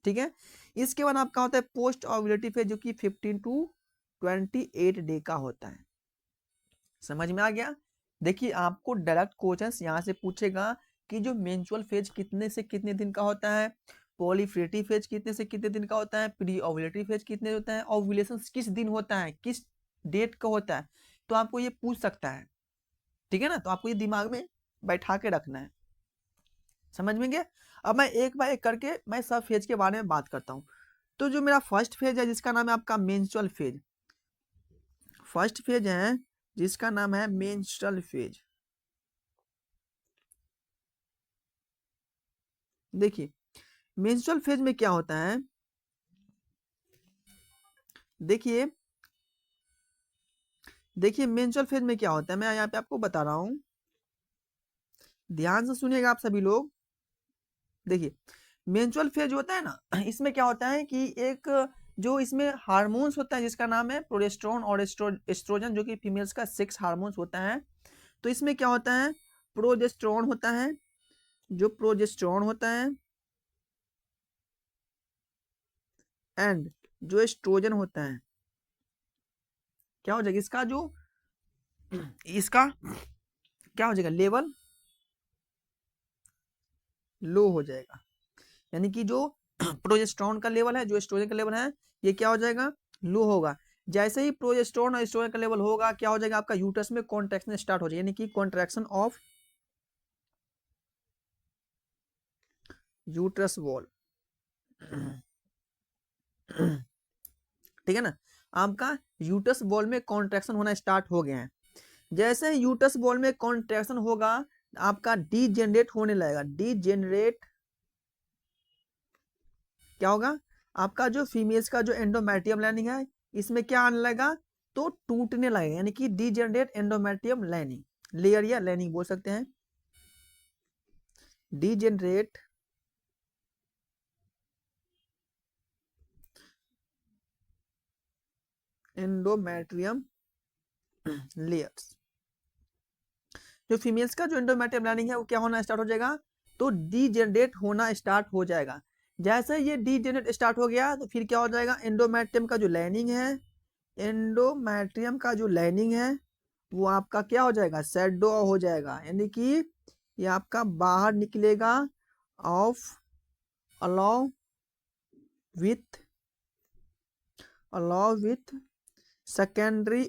ठीक है। इसके बाद आपका होता है पोस्ट ओव्यूलेटिव फेज, जो कि 15 to 28 डे का होता है। समझ में आ गया। देखिए आपको डायरेक्ट क्वेश्चंस यहाँ से पूछेगा कि जो मेंस्ट्रुअल फेज कितने से कितने दिन का होता है, पॉलीफ्रेटिव फेज कितने से कितने दिन का होता है, प्री ओव्यूलेटरी फेज कितने होता है, ओव्यूलेशन किस दिन होता है, किस डेट का होता है, तो आपको ये पूछ सकता है। ठीक है ना। तो आपको ये दिमाग में बैठा के रखना है। समझ में गया। अब मैं एक बार एक करके मैं सब फेज के बारे में बात करता हूँ। तो जो मेरा फर्स्ट फेज है जिसका नाम है आपका मेंस्ट्रुअल फेज, फर्स्ट फेज है जिसका नाम है मेंस्ट्रुअल फेज। देखिए मेंस्ट्रुअल फेज में क्या होता है, देखिए देखिए मेंस्ट्रुअल फेज में क्या होता है मैं यहाँ पे आपको बता रहा हूँ, ध्यान से सुनिएगा आप सभी लोग। देखिए मेंस्ट्रुअल फेज होता है ना, इसमें क्या होता है कि एक जो इसमें हार्मोन्स होता है जिसका नाम है प्रोजेस्टेरोन और एस्ट्रोजन, जो कि फीमेल्स का सेक्स हार्मोन्स होता है। तो इसमें क्या होता है, प्रोजेस्टेरोन होता है, जो प्रोजेस्टेरोन होता है एंड जो एस्ट्रोजन होता है, क्या हो जाएगा इसका जो इसका क्या हो जाएगा लेवल लो हो जाएगा। यानी कि जो प्रोजेस्टेरोन का लेवल है, जो एस्ट्रोजन का लेवल है, ये क्या हो जाएगा लो होगा। जैसे ही प्रोजेस्टेरोन और एस्ट्रोजन का लेवल होगा क्या हो जाएगा आपका यूट्रस में कॉन्ट्रैक्शन स्टार्ट हो जाएगा, यानी कि कॉन्ट्रैक्शन ऑफ यूट्रस वॉल। ठीक है ना। आपका यूट्रस वॉल में कॉन्ट्रैक्शन होना स्टार्ट हो गया है। जैसे यूट्रस वॉल में कॉन्ट्रैक्शन होगा आपका डीजेनरेट होने लगेगा। डीजेनरेट क्या होगा, आपका जो फीमेल्स का जो एंडोमेट्रियम लाइनिंग है इसमें क्या आने लगेगा, तो टूटने लगेगा, यानी कि डीजेनरेट एंडोमेट्रियम लाइनिंग, लेयर या लाइनिंग बोल सकते हैं। डीजेनरेट एंडोमेट्रियम लेयर्स, जो फीमेल्स का जो एंडोमेट्रियम लाइनिंग है वो क्या होना स्टार्ट हो जाएगा, तो डीजेनरेट होना स्टार्ट हो जाएगा। जैसे ये डीजेनरेट स्टार्ट हो गया तो फिर क्या हो जाएगा, एंडोमेट्रियम का जो लाइनिंग है, एंडोमेट्रियम का जो लाइनिंग है वो आपका क्या हो जाएगा, शैडो हो जाएगा, यानी कि ये आपका बाहर निकलेगा of allow with secondary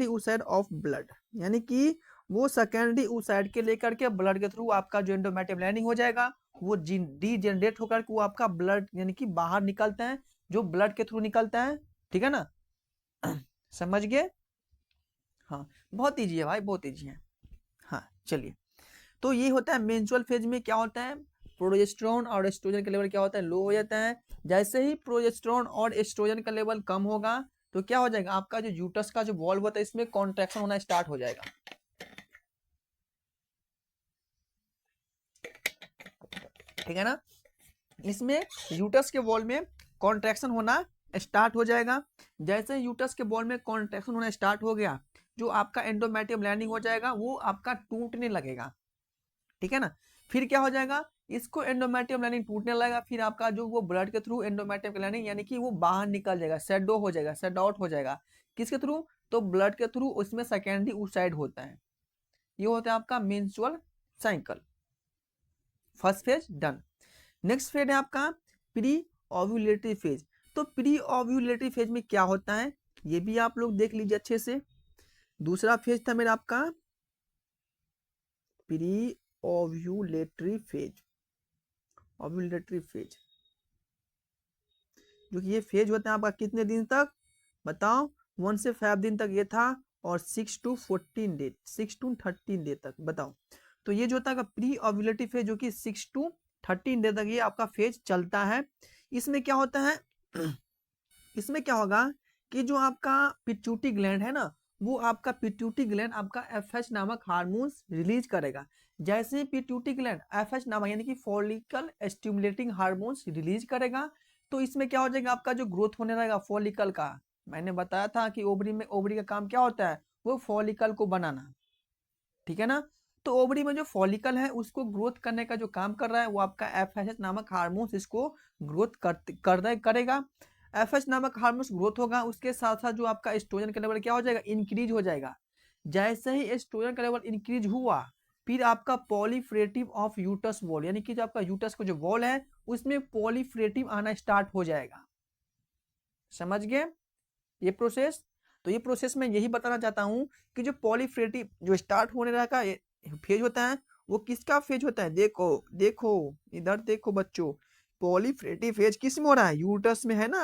oocyte of blood, यानी कि वो सेकेंडरी ऊसाइड के लेकर के ब्लड के थ्रू आपका जो एंडोमेट्रियम लाइनिंग हो जाएगा वो डीजेनरेट होकर के वो आपका ब्लड यानी कि बाहर निकलता है, जो ब्लड के थ्रू निकलता है। ठीक है ना। समझ गए। हाँ बहुत ईजी है भाई, बहुत ईजी है। हाँ चलिए, तो ये होता है मेंस्ट्रुअल फेज में क्या होता है, प्रोजेस्टेरोन और एस्ट्रोजन का लेवल क्या होता है, लो हो जाता है। जैसे ही प्रोजेस्टेरोन और एस्ट्रोजन का लेवल कम होगा तो क्या हो जाएगा, आपका जो यूट्रस का जो वॉल्व होता है इसमें कॉन्ट्रैक्शन होना स्टार्ट हो जाएगा। ठीक है ना। इसमें यूट्रस के वॉल में कॉन्ट्रैक्शन होना स्टार्ट हो जाएगा। जैसे यूट्रस के वॉल में कॉन्ट्रैक्शन होना स्टार्ट हो गया, जो आपका एंडोमेट्रियम लाइनिंग हो जाएगा वो आपका टूटने लगेगा। ठीक है ना। फिर क्या हो जाएगा, इसको एंडोमेट्रियम लाइनिंग टूटने लगेगा, फिर आपका जो वो ब्लड के थ्रू एंडोमेट्रियम लाइनिंग यानी कि वो बाहर निकल जाएगा, शेडो हो जाएगा, शेड आउट हो जाएगा। किसके थ्रू, तो ब्लड के थ्रू, उसमें सेकेंडरी ऊसाइड होता है। ये होता है आपका menstrual cycle. First phase done. Next phase है आपका प्री ओव्यूलेटरी फेज। तो प्री ओव्यूलेटरी फेज में क्या होता है ये भी आप लोग देख लीजिए अच्छे से। दूसरा फेज था मेरा आपका pre ovulatory phase. Ovulatory phase जो कि ये फेज होता है आपका कितने दिन तक बताओ, 1 से 5 दिन तक ये था। और 6 to 14 डे, 6 to 13 डे तक। बताओ, तो ये जो होता है प्री ओव्यूलेटिव फेज, जो कि 6 to 13 डे तक ये आपका फेज चलता है। इसमें क्या होता है इसमें क्या होगा कि जो आपका पिट्यूटरी ग्लैंड है ना, वो आपका पिट्यूटरी ग्लैंड आपका एफएच नामक हार्मोन्स रिलीज करेगा। जैसे ही पिट्यूटरी ग्लैंड एफएच नामक यानी कि फॉलिकल स्टिमुलेटिंग हार्मोन्स रिलीज करेगा, तो इसमें क्या हो जाएगा, आपका जो ग्रोथ होने लगेगा फॉलिकल का। मैंने बताया था कि ओवरी का काम क्या होता है, वो फॉलिकल को बनाना, ठीक है ना। तो ओवरी में जो फॉलिकल है उसको ग्रोथ करने का जो काम कर रहा है वो आपका एफएच नामक हार्मोन्स इसको ग्रोथ करेगा। एफएच नामक हार्मोन्स ग्रोथ होगा, उसके साथ साथ जो आपका एस्ट्रोजन का लेवल क्या हो जाएगा, इंक्रीज हो जाएगा। जैसे ही एस्ट्रोजन का लेवल इंक्रीज हुआ, फिर आपका पॉलीफ्रेटिव ऑफ यूटस वॉल, यानी कि जो आपका यूटस का जो वॉल है उसमें पॉलीफ्रेटिव आना स्टार्ट हो जाएगा। समझ गए ये प्रोसेस? तो ये प्रोसेस में यही बताना चाहता हूं कि जो पॉलीफ्रेटिव जो स्टार्ट होने का फेज होता है, वो किसका फेज होता है, देखो देखो इधर देखो बच्चों, पॉलीफ्रेटिव फेज किस में हो रहा है, यूटस में है ना,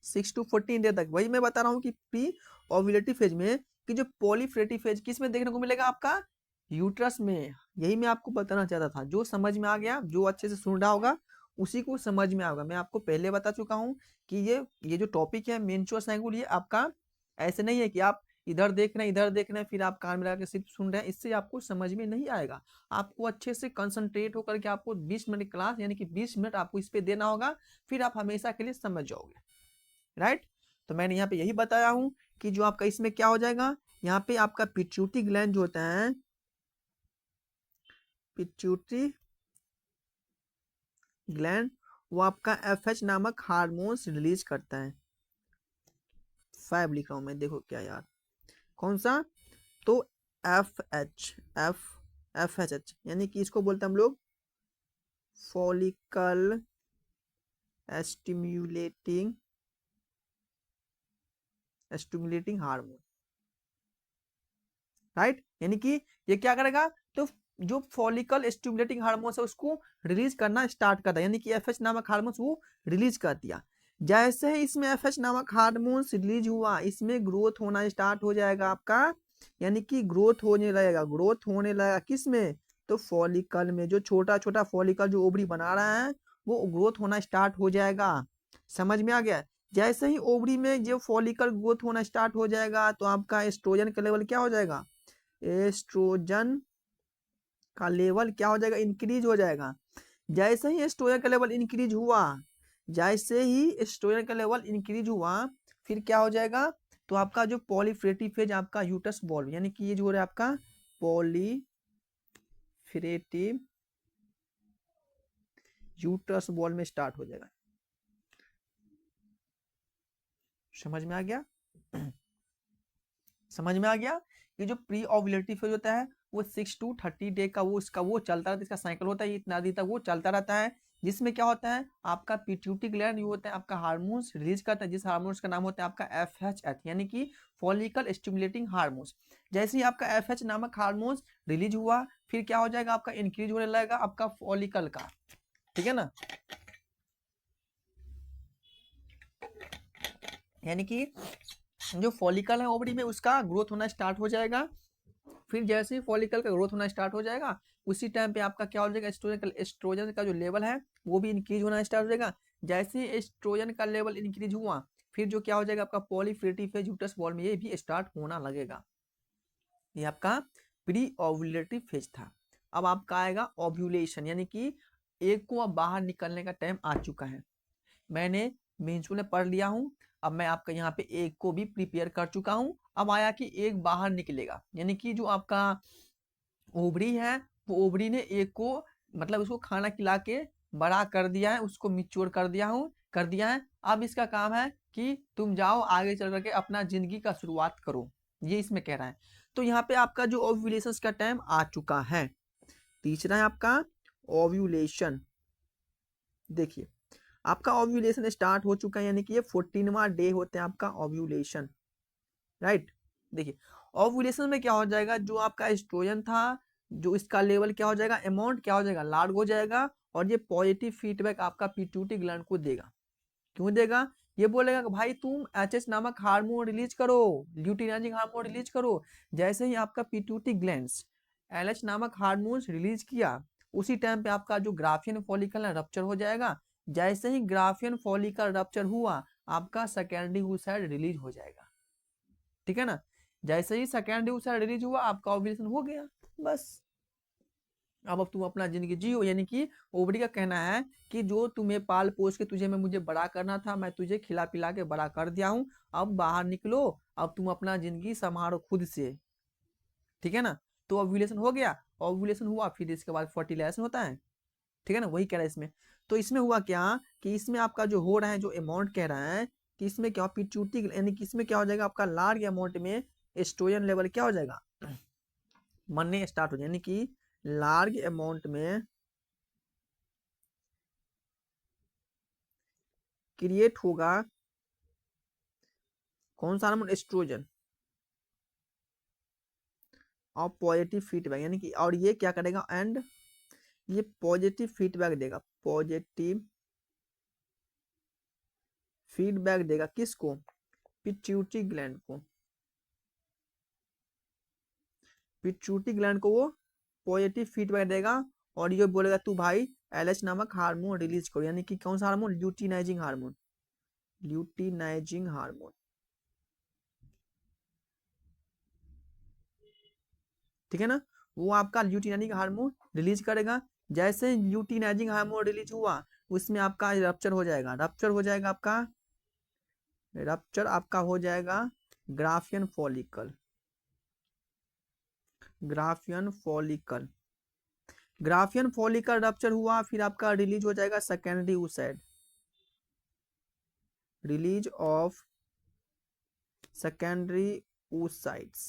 6 to 14 डे तक। वही मैं बता रहा हूँ कि प्री ओव्यूलेटिव फेज में कि जो पॉलीफ्रेटिव फेज किस में देखने को मिलेगा, आपका यूट्रस में। यही मैं आपको बताना चाहता था। जो समझ में आ गया, जो अच्छे से सुन रहा होगा उसी को समझ में आएगा। मैं आपको पहले बता चुका हूँ कि ये जो टॉपिक है मेंस्ट्रुअल साइकिल, ये आपका ऐसे नहीं है कि आप इधर देख रहे हैं इधर देख रहे हैं फिर आप कान में लगा के सिर्फ सुन रहे हैं, इससे आपको समझ में नहीं आएगा। आपको अच्छे से कंसंट्रेट होकर के आपको 20 मिनट क्लास यानी कि 20 मिनट आपको इस पे देना होगा, फिर आप हमेशा के लिए समझ जाओगे, राइट। तो मैंने यहाँ पे यही बताया हूँ कि जो आपका इसमें क्या हो जाएगा, यहाँ पे आपका पिट्यूटरी ग्लैंड जो होता है, पिट्यूटरी ग्लैंड, वो आपका एफएच नामक हार्मोन्स रिलीज करता है। 5 लिख रहा हूं मैं, देखो क्या यार, कौन सा, तो एफ एच यानी कि इसको बोलते हैं हम लोग फॉलिकल स्टिमुलेटिंग हार्मोन, राइट। यानी कि ये क्या करेगा, तो जो फॉलिकल स्टिमुलेटिंग हार्मोन्स है उसको रिलीज करना स्टार्ट करता है, यानी कि एफएच नामक हार्मोन्स वो रिलीज कर दिया। जैसे ही इसमें एफएच नामक हार्मोन्स रिलीज हुआ, इसमें ग्रोथ होना स्टार्ट हो जाएगा आपका, यानी कि ग्रोथ होने लगेगा किसमें, तो फॉलिकल में। जो छोटा छोटा फॉलिकल जो ओवरी बना रहा है वो ग्रोथ होना स्टार्ट हो जाएगा। समझ में आ गया? जैसे ही ओवरी में जो फॉलिकल ग्रोथ होना स्टार्ट हो जाएगा, तो आपका एस्ट्रोजन का लेवल क्या हो जाएगा, एस्ट्रोजन का लेवल क्या हो जाएगा, इंक्रीज हो जाएगा। जैसे ही एस्ट्रोजन का लेवल इंक्रीज हुआ, फिर क्या हो जाएगा, तो आपका जो पॉलीफ्रेटिव फेज आपका यूटस बॉल, यानी कि ये जो हो रहा है आपका पॉलीफ्रेटिव यूटस बॉल में स्टार्ट हो जाएगा। समझ में आ गया? समझ में आ गया? ये जो प्री ओव्यूलेटिव फेज होता है वो 6 to 30 डे का वो चलता रहता है, इसका साइकिल होता है, इतना दिन तक वो चलता रहता है। जिसमें क्या होता है, आपका पिट्यूटरी ग्लैंड जो होता है आपका हार्मोन्स रिलीज करता है, जिस हार्मोन्स का नाम होता है आपका एफएचएच, यानी कि फॉलिकल स्टिमुलेटिंग हार्मोन्स। जैसे ही आपका एफएच नामक हार्मोन्स रिलीज हुआ, फिर क्या हो जाएगा, आपका इंक्रीज होने लगेगा आपका फॉलिकल का, ठीक है ना। यानी कि जो फॉलिकल है ओवरी में उसका ग्रोथ होना स्टार्ट हो जाएगा। फिर जैसे ही फॉलिकल का ग्रोथ होना स्टार्ट हो जाएगा, उसी टाइम पे आपका क्या हो जाएगा, एस्ट्रोजन का जो लेवल है वो भी इंक्रीज होना स्टार्ट हो जाएगा। जैसे ही एस्ट्रोजन का लेवल इंक्रीज हुआ, फिर जो क्या हो जाएगा, आपका पॉलीफ्रेटिव फेज यूटरस बॉल में ये भी स्टार्ट होना लगेगा। ये आपका प्री ओव्यूलेटिव फेज था। अब आपका आएगा ओव्यूलेशन, यानी कि एग को अब बाहर निकलने का टाइम आ चुका है। मैंने मेंस्ट्रुअल में पढ़ लिया हूँ, अब मैं आपका यहाँ पे एग को भी प्रिपेयर कर चुका हूँ। अब आया कि एग बाहर निकलेगा, यानी कि जो आपका ओवरी है वो ओवरी ने एग को मतलब उसको खाना खिला के बड़ा कर दिया है, उसको मिच्योर कर दिया है। अब इसका काम है कि तुम जाओ आगे चल करके अपना जिंदगी का शुरुआत करो, ये इसमें कह रहा है। तो यहाँ पे आपका जो ओव्यूलेशन का टाइम आ चुका है। तीसरा है आपका ओव्यूलेशन। देखिए आपका ओव्यूलेशन स्टार्ट हो चुका है, यानी कि ये 14वां डे होते हैं आपका ओव्यूलेशन, राइट। देखिए ओव्यूलेशन में क्या हो जाएगा, जो आपका एस्ट्रोजन था जो इसका लेवल क्या हो जाएगा, अमाउंट क्या हो जाएगा, लार्ज हो जाएगा। और ये पॉजिटिव फीडबैक आपका पिट्यूटरी ग्लैंड को देगा। क्यों देगा, ये बोलेगा कि भाई तुम एचएच नामक हार्मोन रिलीज करो, ल्यूटिनाइजिंग हार्मोन रिलीज करो। जैसे ही आपका पिट्यूटरी ग्लैंड्स एलएच नामक हार्मोन रिलीज किया, उसी टाइम पे आपका जो ग्राफियन फॉलिकल है रप्चर हो जाएगा। जैसे ही ग्राफियन फॉलिकल रप्चर हुआ, आपका सेकेंडरी oocyte रिलीज हो जाएगा, ठीक है ना। जैसे ही सेकेंडरी oocyte रिलीज हुआ, आपका ओव्यूलेशन हो गया, बस। अब तुम अपना जिंदगी जियो। यानी कि ओवरी का कहना है कि जो तुम्हें पाल पोस के तुझे मुझे बड़ा करना था, मैं तुझे खिला पिला के बड़ा कर दिया हूँ। अब बाहर निकलो, अब तुम अपना जिंदगी संभालो खुद से, ठीक है ना। तो ओव्यूलेशन हो गया, ओव्यूलेशन हुआ, फिर इसके बाद फर्टिलाइजेशन होता है, ठीक है ना। वही कह रहा है इसमें। तो इसमें हुआ क्या कि इसमें आपका जो हो रहा है, जो अमाउंट कह रहा है कि इसमें क्या पिट्यूटरी, यानी कि इसमें क्या हो जाएगा, आपका लार्ज अमाउंट में एस्ट्रोजन लेवल क्या हो जाएगा, बनने स्टार्ट हो जाए। यानी कि लार्ज अमाउंट में क्रिएट होगा कौन सा हार्मोन, एस्ट्रोजन, और पॉजिटिव फीडबैक। यानी कि और ये क्या करेगा, एंड ये पॉजिटिव फीडबैक देगा, पॉजिटिव फीडबैक देगा किसको, पिट्यूटरी ग्लैंड को। पिट्यूटरी ग्लैंड को वो पॉजिटिव फीडबैक देगा, और ये बोलेगा तू भाई एलएच नामक हार्मोन रिलीज करो। यानी कि कौन सा hormone, luteinizing hormone, luteinizing hormone, ठीक है ना। वो आपका ल्यूटिनाइजिंग हार्मोन रिलीज करेगा। जैसे ल्यूटिनाइजिंग हार्मोन रिलीज हुआ, उसमें आपका रप्चर हो जाएगा, रप्चर हो जाएगा आपका, रप्चर आपका हो जाएगा Graafian follicle, Graafian follicle, Graafian follicle rupture हुआ, फिर आपका रिलीज हो जाएगा secondary oocyte, release of secondary oocytes,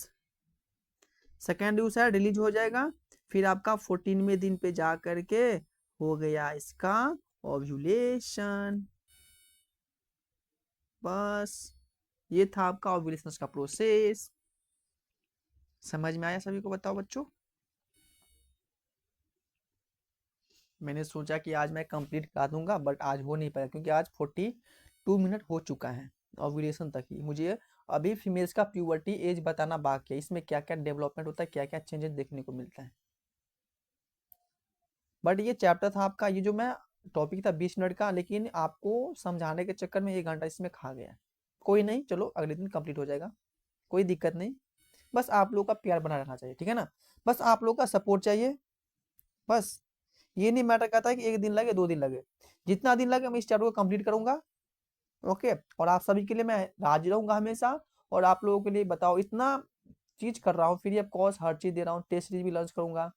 secondary oocyte release हो जाएगा। फिर आपका 14वें दिन पे जा करके हो गया इसका ओव्यूलेशन, बस। ये था आपका ओव्यूलेशन का प्रोसेस। समझ में आया सभी को, बताओ बच्चों। मैंने सोचा कि आज मैं कंप्लीट करा दूंगा, बट आज हो नहीं पाया, क्योंकि आज 42 मिनट हो चुका है ओव्यूलेशन तक ही। मुझे अभी फीमेल्स का प्यूबर्टी एज बताना बाकी है, इसमें क्या क्या डेवलपमेंट होता है, क्या क्या चेंजेस देखने को मिलता है। बट ये चैप्टर था आपका, ये जो मैं टॉपिक था 20 मिनट का, लेकिन आपको समझाने के चक्कर में 1 घंटा इसमें खा गया। कोई नहीं, चलो अगले दिन कंप्लीट हो जाएगा, कोई दिक्कत नहीं। बस आप लोग का प्यार बना रहना चाहिए, ठीक है ना। बस आप लोग का सपोर्ट चाहिए, बस। ये नहीं मैटर करता है कि 1 दिन लगे 2 दिन लगे, जितना दिन लगे मैं इस चैप्टर को कंप्लीट करूंगा। ओके, और आप सभी के लिए मैं राजी रहूंगा हमेशा। और आप लोगों के लिए बताओ, इतना चीज कर रहा हूँ, फ्री ऑफ कॉस्ट हर चीज दे रहा हूँ, टेस्ट सीरीज भी लॉन्च करूंगा।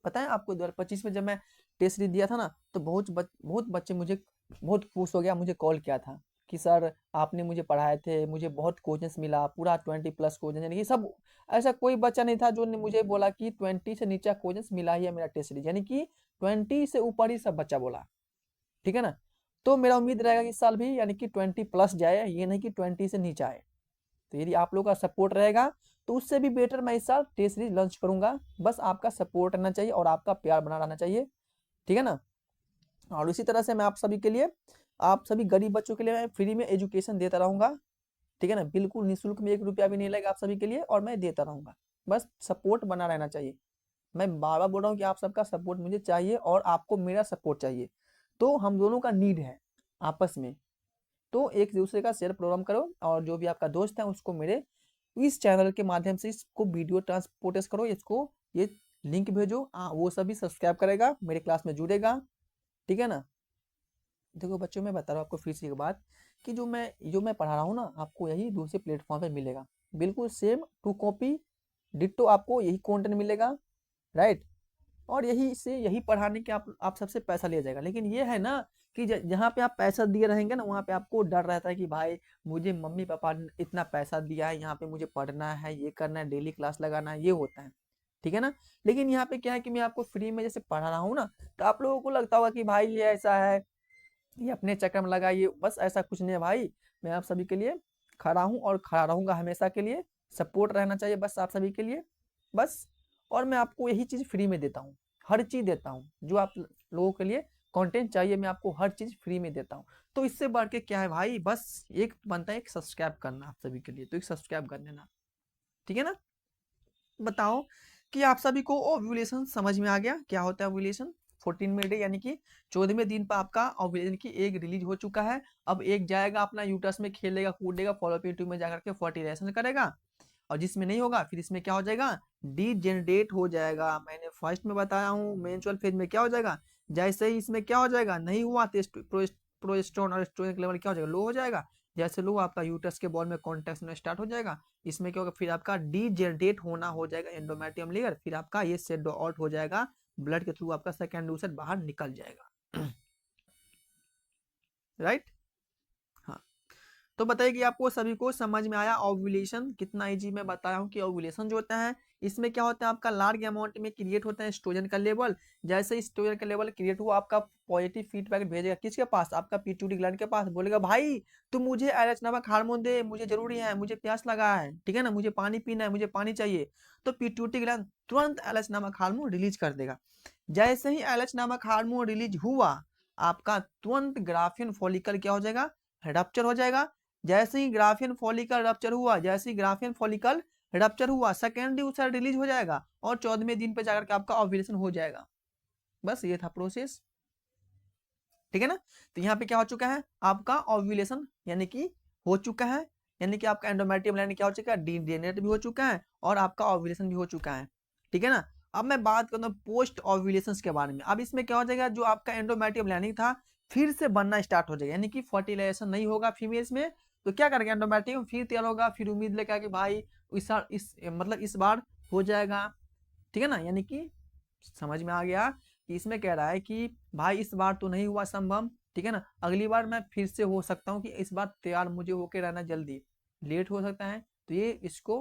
पता है आपको 2025 में जब मैं टेस्ट सीरीज दिया था ना, तो बहुत बच्चे मुझे बहुत खुश हो गया, मुझे कॉल किया था कि सर आपने मुझे पढ़ाए थे, मुझे बहुत क्वेश्चंस मिला, पूरा 20+ क्वेश्चन, यानी कि सब, ऐसा कोई बच्चा नहीं था जो ने मुझे बोला कि 20 से नीचे क्वेश्चंस मिला ही है मेरा टेस्ट सीरीज, यानी कि 20 से ऊपर ही सब बच्चा बोला, ठीक है ना। तो मेरा उम्मीद रहेगा कि इस साल भी यानी कि 20+ जाए, ये नहीं कि 20 से नीचे आए। तो यदि आप लोगों का सपोर्ट रहेगा, तो उससे भी बेटर मैं इस साल टेस्ट सीरीज लॉन्च करूंगा। बस आपका सपोर्ट रहना चाहिए और आपका प्यार बना रहना चाहिए, ठीक है ना। और इसी तरह से मैं आप सभी के लिए, आप सभी गरीब बच्चों के लिए मैं फ्री में एजुकेशन देता रहूंगा, ठीक है ना। बिल्कुल निःशुल्क में 1 रुपया भी नहीं लगेगा आप सभी के लिए, और मैं देता रहूंगा। बस सपोर्ट बना रहना चाहिए। मैं बार बार बोल रहा हूँ कि आप सबका सपोर्ट मुझे चाहिए, और आपको मेरा सपोर्ट चाहिए। तो हम दोनों का नीड है आपस में। तो एक दूसरे का शेयर प्रोग्राम करो, और जो भी आपका दोस्त है उसको मेरे इस चैनल के माध्यम से इसको वीडियो ट्रांसपोर्टेस करो, इसको ये लिंक भेजो, वो सभी सब्सक्राइब करेगा, मेरे क्लास में जुड़ेगा, ठीक है ना। देखो बच्चों, मैं बता रहा हूँ आपको फिर से एक बात, कि जो मैं पढ़ा रहा हूँ ना, आपको यही दूसरे प्लेटफॉर्म पे मिलेगा, बिल्कुल सेम टू कॉपी डिट्टो, आपको यही कंटेंट मिलेगा, राइट। और यही से यही पढ़ाने के आप सबसे पैसा लिया जाएगा। लेकिन ये है ना कि जहाँ पे आप पैसा दिए रहेंगे ना, वहाँ पे आपको डर रहता है कि भाई मुझे मम्मी पापा ने इतना पैसा दिया है, यहाँ पे मुझे पढ़ना है, ये करना है, डेली क्लास लगाना है, ये होता है, ठीक है ना। लेकिन यहाँ पे क्या है कि मैं आपको फ्री में जैसे पढ़ा रहा हूँ ना, तो आप लोगों को लगता होगा कि भाई ये ऐसा है, ये अपने चक्कर में लगा, ये बस, ऐसा कुछ नहीं है भाई। मैं आप सभी के लिए खड़ा हूँ और खड़ा रहूंगा हमेशा के लिए। सपोर्ट रहना चाहिए बस आप सभी के लिए, बस। और मैं आपको यही चीज़ फ्री में देता हूँ, हर चीज़ देता हूँ जो आप लोगों के लिए कंटेंट चाहिए मैं आपको हर चीज फ्री में देता हूँ। तो इससे बढ़ के क्या है भाई, बस एक बनता है एक सब्सक्राइब करना आप सभी के लिए, तो एक सब्सक्राइब कर लेना, ठीक है ना। बताओ कि आप सभी को ओव्यूलेशन समझ में आ गया, क्या होता है ओव्यूलेशन। 14वें डे यानी कि 14वें दिन पर आपका ओव्यूलेशन की एग रिलीज हो चुका है। अब एग जाएगा अपना यूटरस में, खेलेगा कूदेगा, फॉलोपियन ट्यूब में जाकर के फर्टिलाइजेशन करेगा, और जिसमें नहीं होगा फिर इसमें क्या हो जाएगा, डीजेनरेट हो जाएगा। मैंने फर्स्ट में बताया हूँ मेंस्ट्रुअल फेज में क्या हो जाएगा, जैसे ही इसमें क्या हो जाएगा, नहीं हुआ तो प्रोजेस्टेरोन और एस्ट्रोजन लेवल क्या हो जाएगा, लो हो जाएगा। जैसे लो आपका यूटरस के बॉल में कॉन्ट्रैक्शन स्टार्ट हो जाएगा, इसमें क्या होगा, फिर आपका डीजेनरेट होना हो जाएगा एंडोमेट्रियम लेयर, फिर आपका ये सेट आउट हो जाएगा, ब्लड के थ्रू आपका सेकेंड यूसेट बाहर निकल जाएगा। राइट। हाँ, तो बताइए कि आपको सभी को समझ में आया ओव्यूलेशन कितना इजी मैं बताया हूँ कि ओव्यूलेशन जो होता है इसमें क्या होता है, आपका लार्ज अमाउंट में क्रिएट होता है एस्ट्रोजन का लेवल। जैसे एस्ट्रोजन का लेवल क्रिएट हुआ, आपका पॉजिटिव फीडबैक भेजेगा किसके पास, आपका पिट्यूटरी ग्लैंड के पास, बोलेगा भाई तू मुझे एलएच नामक हार्मोन दे, मुझे जरूरी है, मुझे प्यास लगा है, ठीक है ना, मुझे पानी पीना है, मुझे पानी चाहिए। तो पिट्यूटरी ग्लैंड तुरंत एलएच नामक हार्मोन रिलीज कर देगा। जैसे ही एलएच नामक हार्मोन रिलीज हुआ, आपका तुरंत ग्राफियन फॉलिकल क्या हो जाएगा, रप्चर हो जाएगा। जैसे ही ग्राफियन फॉलिकल रप्चर हुआ, जैसे ही ग्राफियन फॉलिकल रप्चर हुआ, सेकेंडरी ऊसर रिलीज हो जाएगा, और 14वें दिन पे जाकर के आपका ओव्यूलेशन हो जाएगा। बस ये था प्रोसेस, ठीक है ना। तो यहाँ पे क्या हो चुका है, आपका ओव्यूलेशन यानी कि हो चुका है, यानी कि आपका एंडोमेट्रियम ग्लैंड क्या हो चुका है, डीजेनरेट भी हो चुका है, और आपका ओव्यूलेशन भी हो चुका है, ठीक है ना। अब मैं बात करता हूँ पोस्ट ओव्यूलेशन के बारे में। अब इसमें क्या हो जाएगा, जो आपका एंडोमेट्रियम ग्लैंड था फिर से बनना स्टार्ट हो जाएगा, यानी कि फर्टिलाइजेशन नहीं होगा फीमेल्स में, तो क्या करेंगे, एंडोमेट्रियम फिर तैयार होगा, फिर उम्मीद लेकर कि भाई इस बार हो जाएगा, ठीक है ना। यानी कि समझ में आ गया कि इसमें कह रहा है कि भाई इस बार तो नहीं हुआ संभव, ठीक है ना, अगली बार मैं फिर से हो सकता हूँ कि इस बार तैयार मुझे होके रहना, जल्दी लेट हो सकता है, तो ये इसको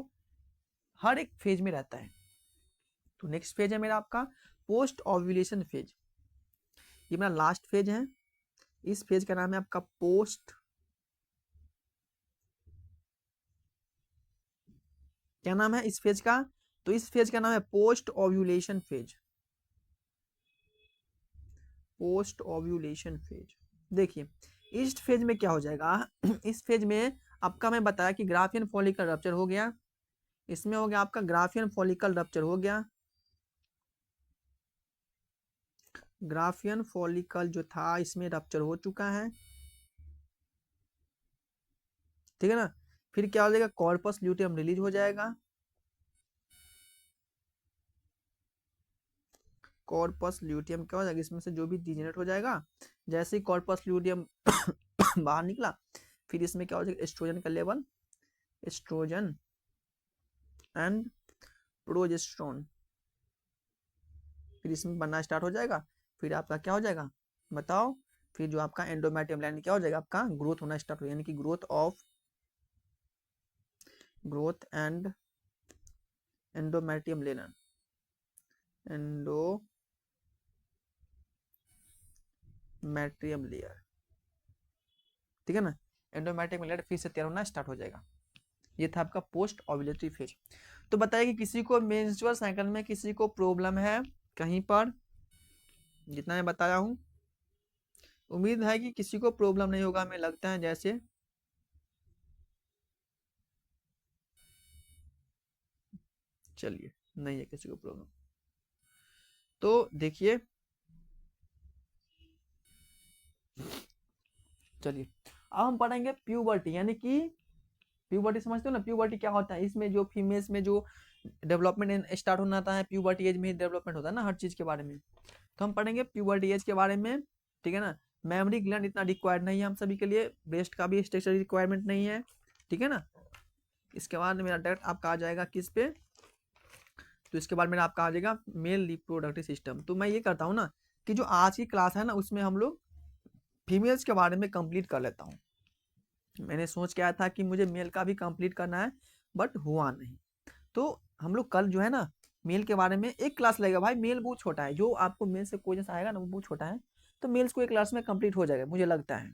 हर एक फेज में रहता है। तो नेक्स्ट फेज है मेरा आपका पोस्ट ओव्यूलेशन फेज, ये मेरा लास्ट फेज है। इस फेज का नाम है आपका पोस्ट, क्या नाम है इस फेज का, तो इस फेज का नाम है post ovulation phase, post ovulation phase. देखिए इस फेज में क्या हो जाएगा, इस फेज में आपका मैं बताया कि ग्राफियन फॉलिकल रप्चर हो गया, इसमें हो गया आपका ग्राफियन फॉलिकल रप्चर हो गया, ग्राफियन फॉलिकल जो था इसमें रप्चर हो चुका है, ठीक है ना। फिर क्या हो जाएगा, कॉर्पस ल्यूटियम रिलीज हो जाएगा, कॉर्पस ल्यूटियम क्या हो जाएगा, इसमें से जो भी डिजेनरेट हो जाएगा, जैसे ही कॉर्पस ल्यूटियम बाहर निकला, फिर इसमें क्या हो जाएगा, एस्ट्रोजन का लेवल, एस्ट्रोजन एंड प्रोजेस्टेरोन, फिर इसमें बनना स्टार्ट हो जाएगा, फिर आपका क्या हो जाएगा बताओ, फिर जो आपका एंडोमेट्रियम ग्लैंड क्या हो जाएगा, आपका ग्रोथ होना स्टार्ट हो, यानी कि growth and endometrium layer, endometrium layer, ठीक है ना, एंडोमेट्रियम लेयर फिर से तैयार होना स्टार्ट हो जाएगा। ये था आपका पोस्ट ओव्यूलेटरी फेज। तो बताइए कि किसी को मेंस्ट्रुअल साइकिल में किसी को प्रॉब्लम है कहीं पर, जितना मैं बताया हूँ उम्मीद है कि किसी को प्रॉब्लम नहीं होगा, हमें लगता है जैसे, चलिए नहीं है किसी को प्रॉब्लम। तो देखिए, चलिए अब हम पढ़ेंगे प्यूबर्टी, यानी कि प्यूबर्टी समझते हो ना, प्यूबर्टी क्या होता है, इसमें जो फीमेल्स में जो डेवलपमेंट स्टार्ट होना आता है, प्यूबर्टी एज में ही डेवलपमेंट होता है ना हर चीज के बारे में। तो हम पढ़ेंगे प्यूबर्टी एज के बारे में, ठीक है ना। मेमोरी ग्लैंड इतना रिक्वायर्ड नहीं है हम सभी के लिए, ब्रेस्ट का भी स्ट्रक्चर रिक्वायरमेंट नहीं है, ठीक है ना। इसके बाद मेरा डायरेक्ट आपका आ जाएगा किस पे, तो इसके बाद मेरा आपका आ जाएगा मेल रिप्रोडक्टिव सिस्टम। तो मैं ये करता हूँ ना कि जो आज की क्लास है ना उसमें हम लोग फीमेल्स के बारे में कंप्लीट कर लेता हूँ। मैंने सोच के आया था कि मुझे मेल का भी कंप्लीट करना है, बट हुआ नहीं। तो हम लोग कल जो है ना मेल के बारे में एक क्लास लगेगा, भाई मेल बहुत छोटा है, जो आपको मेल से क्वेश्चन आएगा ना वो बहुत छोटा है, तो मेल्स को एक क्लास में कंप्लीट हो जाएगा मुझे लगता है।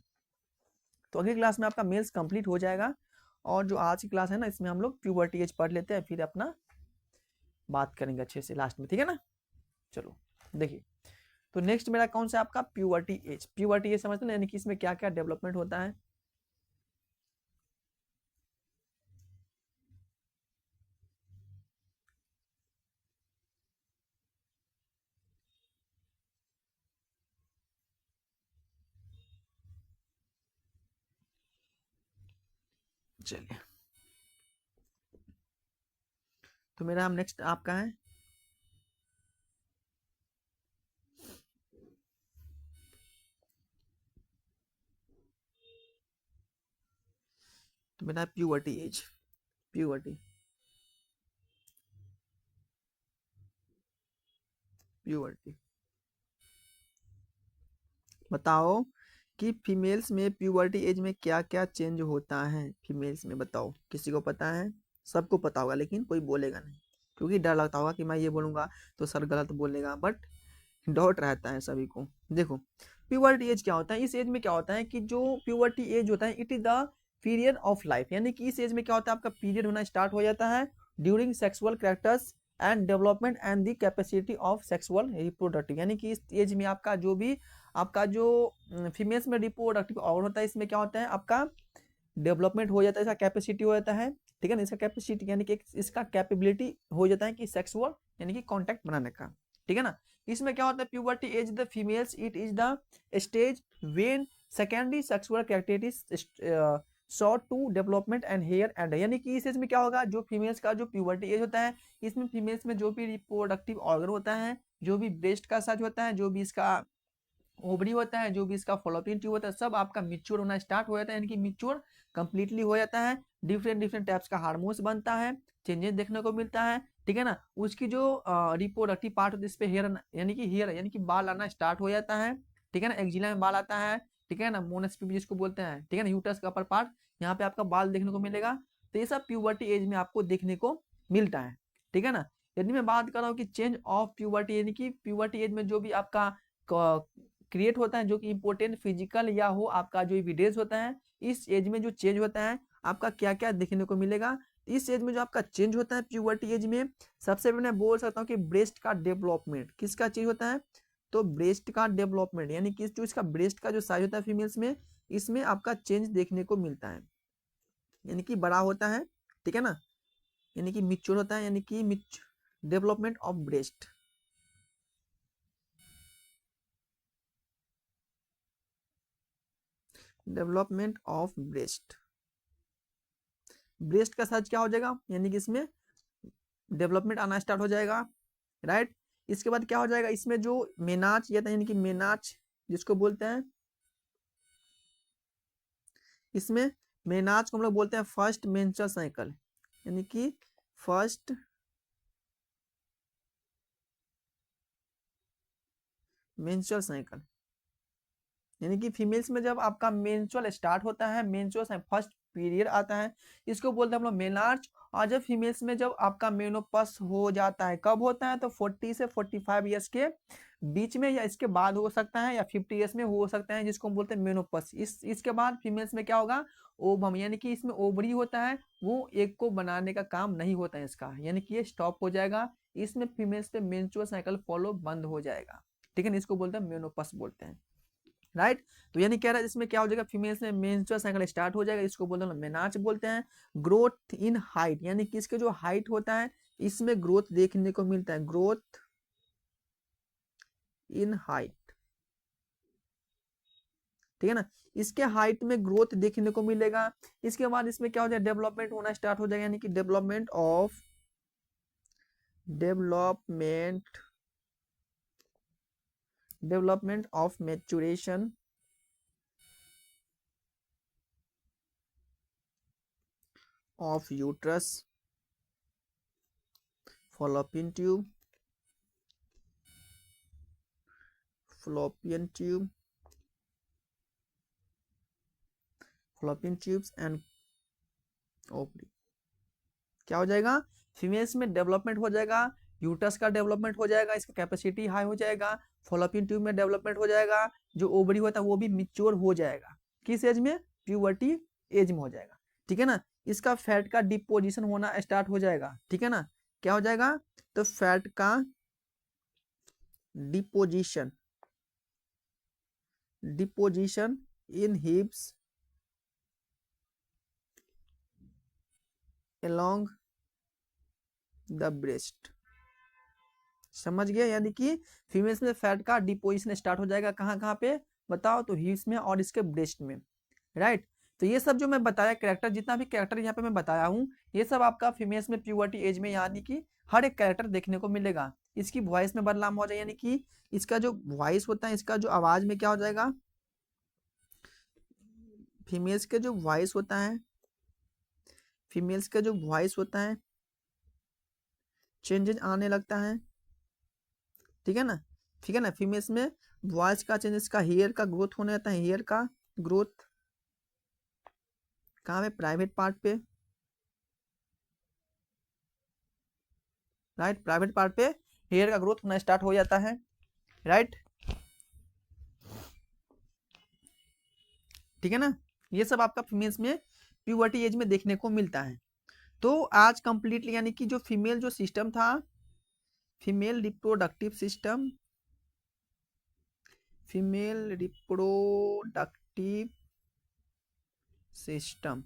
तो अगली क्लास में आपका मेल्स कंप्लीट हो जाएगा, और जो आज की क्लास है ना इसमें हम लोग प्यूबर्टी एज पढ़ लेते हैं, फिर अपना बात करेंगे अच्छे से लास्ट में, ठीक है ना। चलो देखिए तो नेक्स्ट मेरा कौन सा आपका प्यूबर्टी एज। प्यूबर्टी एज समझते हैं यानी कि इसमें क्या क्या डेवलपमेंट होता है। चलिए तो मेरा नेक्स्ट आपका है तो मेरा प्यूबर्टी एज। प्यूबर्टी प्यूबर्टी बताओ कि फीमेल्स में प्यूबर्टी एज में क्या क्या चेंज होता है। फीमेल्स में बताओ, किसी को पता है? सबको पता होगा लेकिन कोई बोलेगा नहीं, क्योंकि डर लगता होगा कि मैं ये बोलूंगा तो सर गलत बोलेगा, बट डाउट रहता है सभी को। देखो प्यूबर्टी एज क्या होता है, इस एज में क्या होता है कि जो प्यूबर्टी एज होता है it is the period of life, यानी कि इस एज में क्या होता है आपका पीरियड होना स्टार्ट हो जाता है during sexual characters and development and the capacity of sexual reproductive, यानी कि इस एज में आपका जो भी आपका जो फीमेल्स में रिप्रोडक्टिव ऑर्गन होता है इसमें क्या होता है आपका डेवलपमेंट हो जाता है, इसका कैपेसिटी हो जाता है, ठीक है ना। इसका कैपेसिटी यानी कि इसका कैपेबिलिटी हो जाता है कि सेक्सुअल यानी कि कांटेक्ट बनाने का, ठीक है ना। इसमें क्या होता है puberty as the females it is the stage when secondary sexual characteristics start to development and hair and, यानी कि इस एज में क्या होगा जो फीमेल्स का जो प्यूबर्टी एज होता है इसमें फीमेल्स में जो भी रिप्रोडक्टिव ऑर्गन होता है, जो भी ब्रेस्ट का साइज होता है, जो भी इसका ओवरी होता है, जो भी इसका फॉलोपियन ट्यूब होता है, सब आपका मिच्योर होना स्टार्ट हो जाता है, यानी कि मिच्योर कंप्लीटली हो जाता है। डिफरेंट डिफरेंट टाइप्स का हार्मोन्स बनता है, चेंजेस देखने को मिलता है, ठीक है ना। उसकी जो रिप्रोडक्टिव पार्ट होता है इस पे हेयर यानी कि बाल आना स्टार्ट हो जाता है, ठीक है ना। एक्जिला में बाल आता है, ठीक है ना, मोनस्पी जिसको बोलते हैं, ठीक है ना। यूटस का अपर पार्ट यहाँ पे आपका बाल देखने को मिलेगा। तो ये सब प्यूबर्टी एज में आपको देखने को मिलता है, ठीक है ना। यदि मैं बात कर रहा हूँ कि चेंज ऑफ प्यूबर्टी यानी कि प्यूबर्टी एज में जो भी आपका क्रिएट होता है जो कि इंपॉर्टेंट फिजिकल या हो आपका जो एविडेंस होता है, इस एज में जो चेंज होता है आपका क्या क्या देखने को मिलेगा। इस एज में जो आपका चेंज होता है प्यूबर्टी एज में, सबसे पहले मैं बोल सकता हूँ कि ब्रेस्ट का डेवलपमेंट। किसका चेंज होता है? तो ब्रेस्ट का डेवलपमेंट, यानी कि जो इसका ब्रेस्ट का जो साइज होता है फीमेल्स में, इसमें आपका चेंज देखने को मिलता है, यानी कि बड़ा होता है, ठीक है ना, यानी कि मिच्योर होता है, यानी कि development of breast. Development of breast, breast का साइज क्या हो जाएगा, यानी कि इसमें डेवलपमेंट आना स्टार्ट हो जाएगा, राइट। इसके बाद क्या हो जाएगा, इसमें जो मेनाच यानी कि मेनाच जिसको बोलते हैं, इसमें मेनाच को हम लोग बोलते हैं फर्स्ट मेंस्ट्रुअल साइकिल, यानी कि फर्स्ट मेंस्ट्रुअल साइकिल, यानी कि फीमेल्स में जब आपका मेंस्ट्रुअल स्टार्ट होता है, मेंस्ट्रुअल फर्स्ट पीरियड आता है, इसको बोलते हैं हम लोग मेनार्च। और जब फीमेल्स में जब आपका मेनोपॉज हो जाता है, कब होता है? तो 40 से 45 ईयर्स के बीच में या इसके बाद हो सकता है, या 50 ईयर्स में हो सकता है, जिसको हम बोलते हैं मेनोपॉज। इसके बाद फीमेल्स में क्या होगा, ओवम, यानी कि इसमें ओवरी होता है, वो एग को बनाने का काम नहीं होता है इसका, यानी कि ये स्टॉप हो जाएगा। इसमें फीमेल्स पे मेंस्ट्रुअल साइकिल फॉलो बंद हो जाएगा, ठीक है ना। इसको बोलते हैं मेनोपॉज बोलते हैं, राइट। तो यानी कह रहा है इसमें क्या हो जाएगा, फीमेल्स में मेंस्ट्रुअल साइकिल स्टार्ट हो जाएगा, इसको बोलते हैं मेनाच बोलते हैं। ग्रोथ इन हाइट, यानी कि इसके जो हाइट होता है इसमें ग्रोथ देखने को मिलता है, ग्रोथ इन हाइट, ठीक है ना। इसके हाइट में ग्रोथ देखने को मिलेगा। इसके बाद इसमें क्या हो जाएगा, डेवलपमेंट होना स्टार्ट हो जाएगा, यानी कि development of maturation of uterus, fallopian tube, fallopian tube, fallopian tubes and ovary। क्या हो जाएगा, फीमेल्स में डेवलपमेंट हो जाएगा, यूटस का डेवलपमेंट हो जाएगा, इसका कैपेसिटी हाई हो जाएगा, फॉलोपियन ट्यूब में डेवलपमेंट हो जाएगा, जो ओवरी होता है वो भी मिच्योर हो जाएगा। किस एज में? प्यूबर्टी एज में हो जाएगा, ठीक है ना। इसका फैट का डिपोजिशन होना स्टार्ट हो जाएगा, ठीक है ना। क्या हो जाएगा, तो फैट का deposition, deposition in हिप्स along the breast. समझ गया, यानी कि फीमेल्स में फैट का डिपोजिशन स्टार्ट हो जाएगा कहाँ कहाँ पे बताओ, तो हिप्स में और इसके ब्रेस्ट में, राइट। तो ये सब जो मैं बताया कैरेक्टर, जितना भी कैरेक्टर यहाँ पे मैं बताया हूँ, ये सब आपका फीमेल्स में प्यूबर्टी एज में यानी कि हर एक कैरेक्टर देखने को मिलेगा। इसकी वॉइस में बदलाव हो जाए, यानी कि इसका जो वॉइस होता है, इसका जो आवाज में क्या हो जाएगा, फीमेल्स के जो वॉइस होता है, फीमेल्स का जो वॉइस होता है चेंजेस आने लगता है, ठीक है ना, ठीक है ना। फीमेल्स में वॉइस का चेंजेस का, हेयर का ग्रोथ होने लगता है, हेयर का ग्रोथ कहाँ पे, प्राइवेट पार्ट पे, राइट, प्राइवेट पार्ट पे हेयर का ग्रोथ होना स्टार्ट हो जाता है, राइट, ठीक है ना। ये सब आपका फीमेल्स में प्यूबर्टी एज में देखने को मिलता है। तो आज कंप्लीटली यानी कि जो फीमेल जो सिस्टम था, female reproductive system, female reproductive system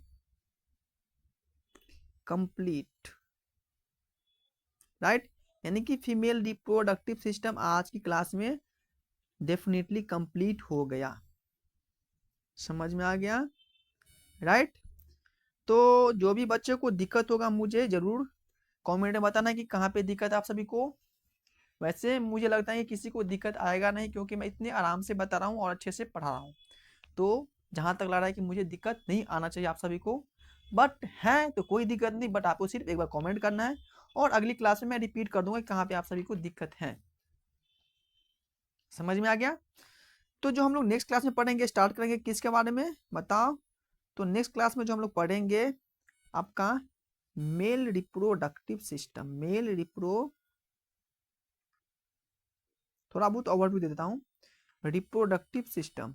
complete, right, यानी कि फीमेल रिप्रोडक्टिव सिस्टम आज की क्लास में डेफिनेटली कंप्लीट हो गया। समझ में आ गया, राइट। तो जो भी बच्चे को दिक्कत होगा मुझे जरूर कमेंट में बताना कि कहाँ पे दिक्कत है आप सभी को। वैसे मुझे लगता है कि किसी को दिक्कत आएगा नहीं, क्योंकि मैं इतने आराम से बता रहा हूँ और अच्छे से पढ़ा रहा हूँ। तो जहाँ तक लग रहा है कि मुझे दिक्कत नहीं आना चाहिए आप सभी को, बट है तो कोई दिक्कत नहीं, बट आपको सिर्फ एक बार कमेंट करना है और अगली क्लास में मैं रिपीट कर दूंगा कहाँ पे आप सभी को दिक्कत है। समझ में आ गया। तो जो हम लोग नेक्स्ट क्लास में पढ़ेंगे, स्टार्ट करेंगे किसके बारे में बताओ। तो नेक्स्ट क्लास में जो हम लोग पढ़ेंगे आपका male reproductive system, male repro, थोड़ा बहुत ओवरव्यू दे देता हूँ। रिप्रोडक्टिव सिस्टम,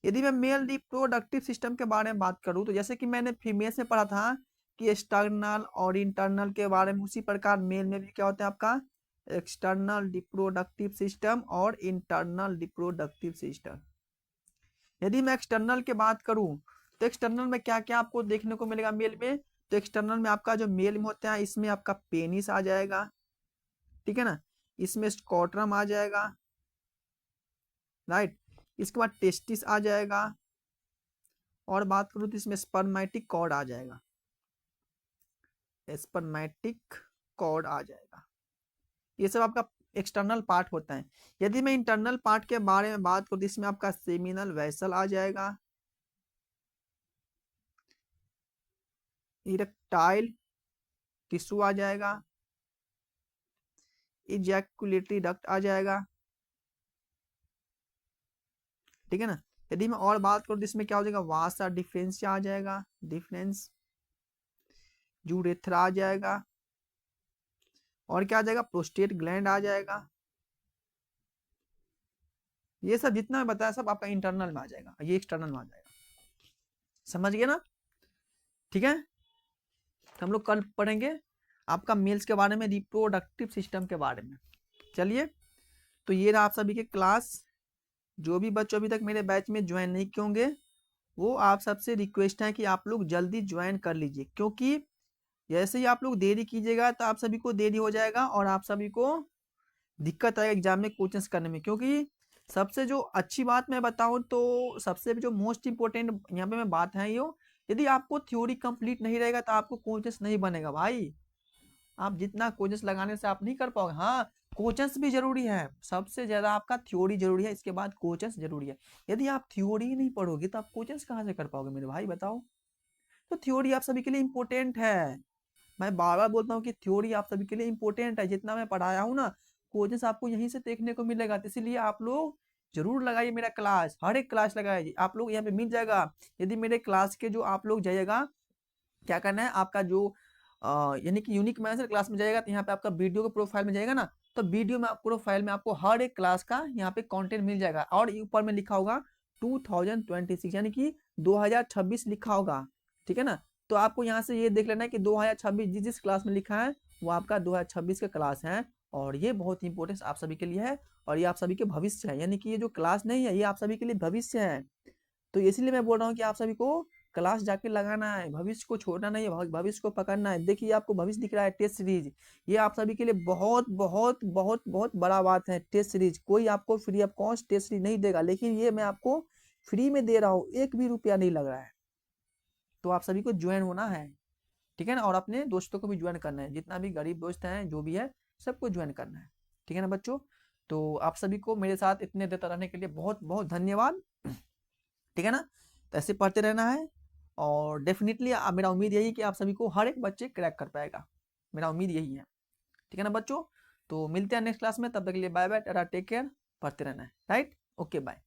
यदि मैं मेल रिप्रोडक्टिव सिस्टम के बारे में बात करूं तो जैसे कि मैंने फीमेल्स में पढ़ा था कि एक्सटर्नल और इंटरनल के बारे में, उसी प्रकार मेल में भी क्या होता है आपका एक्सटर्नल रिप्रोडक्टिव सिस्टम और इंटरनल रिप्रोडक्टिव सिस्टम। यदि मैं एक्सटर्नल की बात करूं तो एक्सटर्नल में क्या क्या आपको देखने को मिलेगा मेल में, तो एक्सटर्नल में आपका जो मेल में होता है इसमें आपका पेनिस आ जाएगा, ठीक है ना, इसमें स्कॉट्रम आ जाएगा, राइट, इसके बाद टेस्टिस आ जाएगा, और बात करूं तो इसमें स्पर्मेटिक कॉर्ड आ जाएगा, स्पर्मेटिक कॉर्ड आ जाएगा। ये सब आपका एक्सटर्नल पार्ट होता है। यदि मैं इंटरनल पार्ट के बारे में बात करूं तो इसमें आपका सेमिनल वेसल आ जाएगा, इरेक्टाइल टिश्यू आ जाएगा, इजैकुलेटरी डक्ट आ जाएगा, ठीक है ना। यदि मैं और बात करूं तो इसमें क्या हो जाएगा, वासा डिफरेंशिया आ जाएगा, डिफरेंस, यूरेथ्रा आ जाएगा, और क्या आ जाएगा, प्रोस्टेट ग्लैंड आ जाएगा। ये सब जितना मैं बताया सब आपका इंटरनल में आ जाएगा, ये एक्सटर्नल में आ जाएगा। समझ गए ना, ठीक है। तो हम लोग कल पढ़ेंगे आपका मेल्स के बारे में, रिप्रोडक्टिव सिस्टम के बारे में। चलिए, तो ये रहा आप सभी के क्लास। जो भी बच्चों अभी तक मेरे बैच में ज्वाइन नहीं किए होंगे वो आप सबसे रिक्वेस्ट है कि आप लोग जल्दी ज्वाइन कर लीजिए, क्योंकि जैसे ही आप लोग देरी कीजिएगा तो आप सभी को देरी हो जाएगा और आप सभी को दिक्कत आएगा एग्जाम में क्वेश्चंस करने में। क्योंकि सबसे जो अच्छी बात मैं बताऊं तो सबसे जो मोस्ट इंपोर्टेंट यहाँ पे मैं बात है यो, यदि आपको थ्योरी कंप्लीट नहीं रहेगा तो आपको क्वेश्चंस नहीं बनेगा भाई। आप जितना क्वेश्चंस लगाने से आप नहीं कर पाओगे। हाँ, क्वेश्चंस भी जरूरी है, सबसे ज्यादा आपका थ्योरी जरूरी है, इसके बाद क्वेश्चंस जरूरी है। यदि आप थ्योरी ही नहीं पढ़ोगे तो आप क्वेश्चंस कहाँ से कर पाओगे मेरे भाई बताओ। तो थ्योरी आप सभी के लिए इंपॉर्टेंट है। मैं बार बार बोलता हूँ कि थ्योरी आप सभी के लिए इंपॉर्टेंट है। जितना मैं पढ़ाया हूँ ना, क्वेश्चंस आपको यहीं से देखने को मिलेगा, तो इसीलिए आप लोग जरूर लगाइए मेरा क्लास, हर एक क्लास लगाइए, आप लोग यहाँ पे मिल जाएगा। यदि मेरे क्लास के जो आप लोग जाइएगा, क्या करना है आपका जो यानी कि यूनिक मैथ्स क्लास में जाएगा तो यहाँ पे आपका वीडियो के प्रोफाइल में जाएगा ना, तो वीडियो में प्रोफाइल में आपको हर एक क्लास का यहाँ पे कंटेंट मिल जाएगा, और ऊपर में लिखा होगा 2026 यानी कि 2026 लिखा होगा, ठीक है ना। तो आपको यहाँ से ये देख लेना है कि 2026 जिस जिस क्लास में लिखा है वो आपका 2026 का क्लास है, और ये बहुत ही इंपॉर्टेंस आप सभी के लिए है, और ये आप सभी के भविष्य है, यानी कि ये जो क्लास नहीं है ये आप सभी के लिए भविष्य है। तो इसीलिए मैं बोल रहा हूँ कि आप सभी को क्लास जाके लगाना है, भविष्य को छोड़ना नहीं है, भविष्य को पकड़ना है। देखिए आपको भविष्य दिख रहा है, टेस्ट सीरीज, ये आप सभी के लिए बहुत बहुत बहुत बहुत बड़ा बात है। टेस्ट सीरीज कोई आपको free of cost test series नहीं देगा, लेकिन ये मैं आपको फ्री में दे रहा हूँ, 1 भी रुपया नहीं लग रहा है। तो आप सभी को ज्वाइन होना है, ठीक है ना, और अपने दोस्तों को भी ज्वाइन करना है, जितना भी गरीब दोस्त हैं जो भी है सबको ज्वाइन करना है, ठीक है ना बच्चों। तो आप सभी को मेरे साथ इतने देर रहने के लिए बहुत बहुत धन्यवाद, ठीक है ना। तो ऐसे पढ़ते रहना है, और डेफिनेटली मेरा उम्मीद यही है कि आप सभी को हर एक बच्चे क्रैक कर पाएगा, मेरा उम्मीद यही है, ठीक है ना बच्चों। तो मिलते हैं नेक्स्ट क्लास में, तब तक के लिए bye bye, tata, take care, पढ़ते रहना है, राइट, ओके बाय।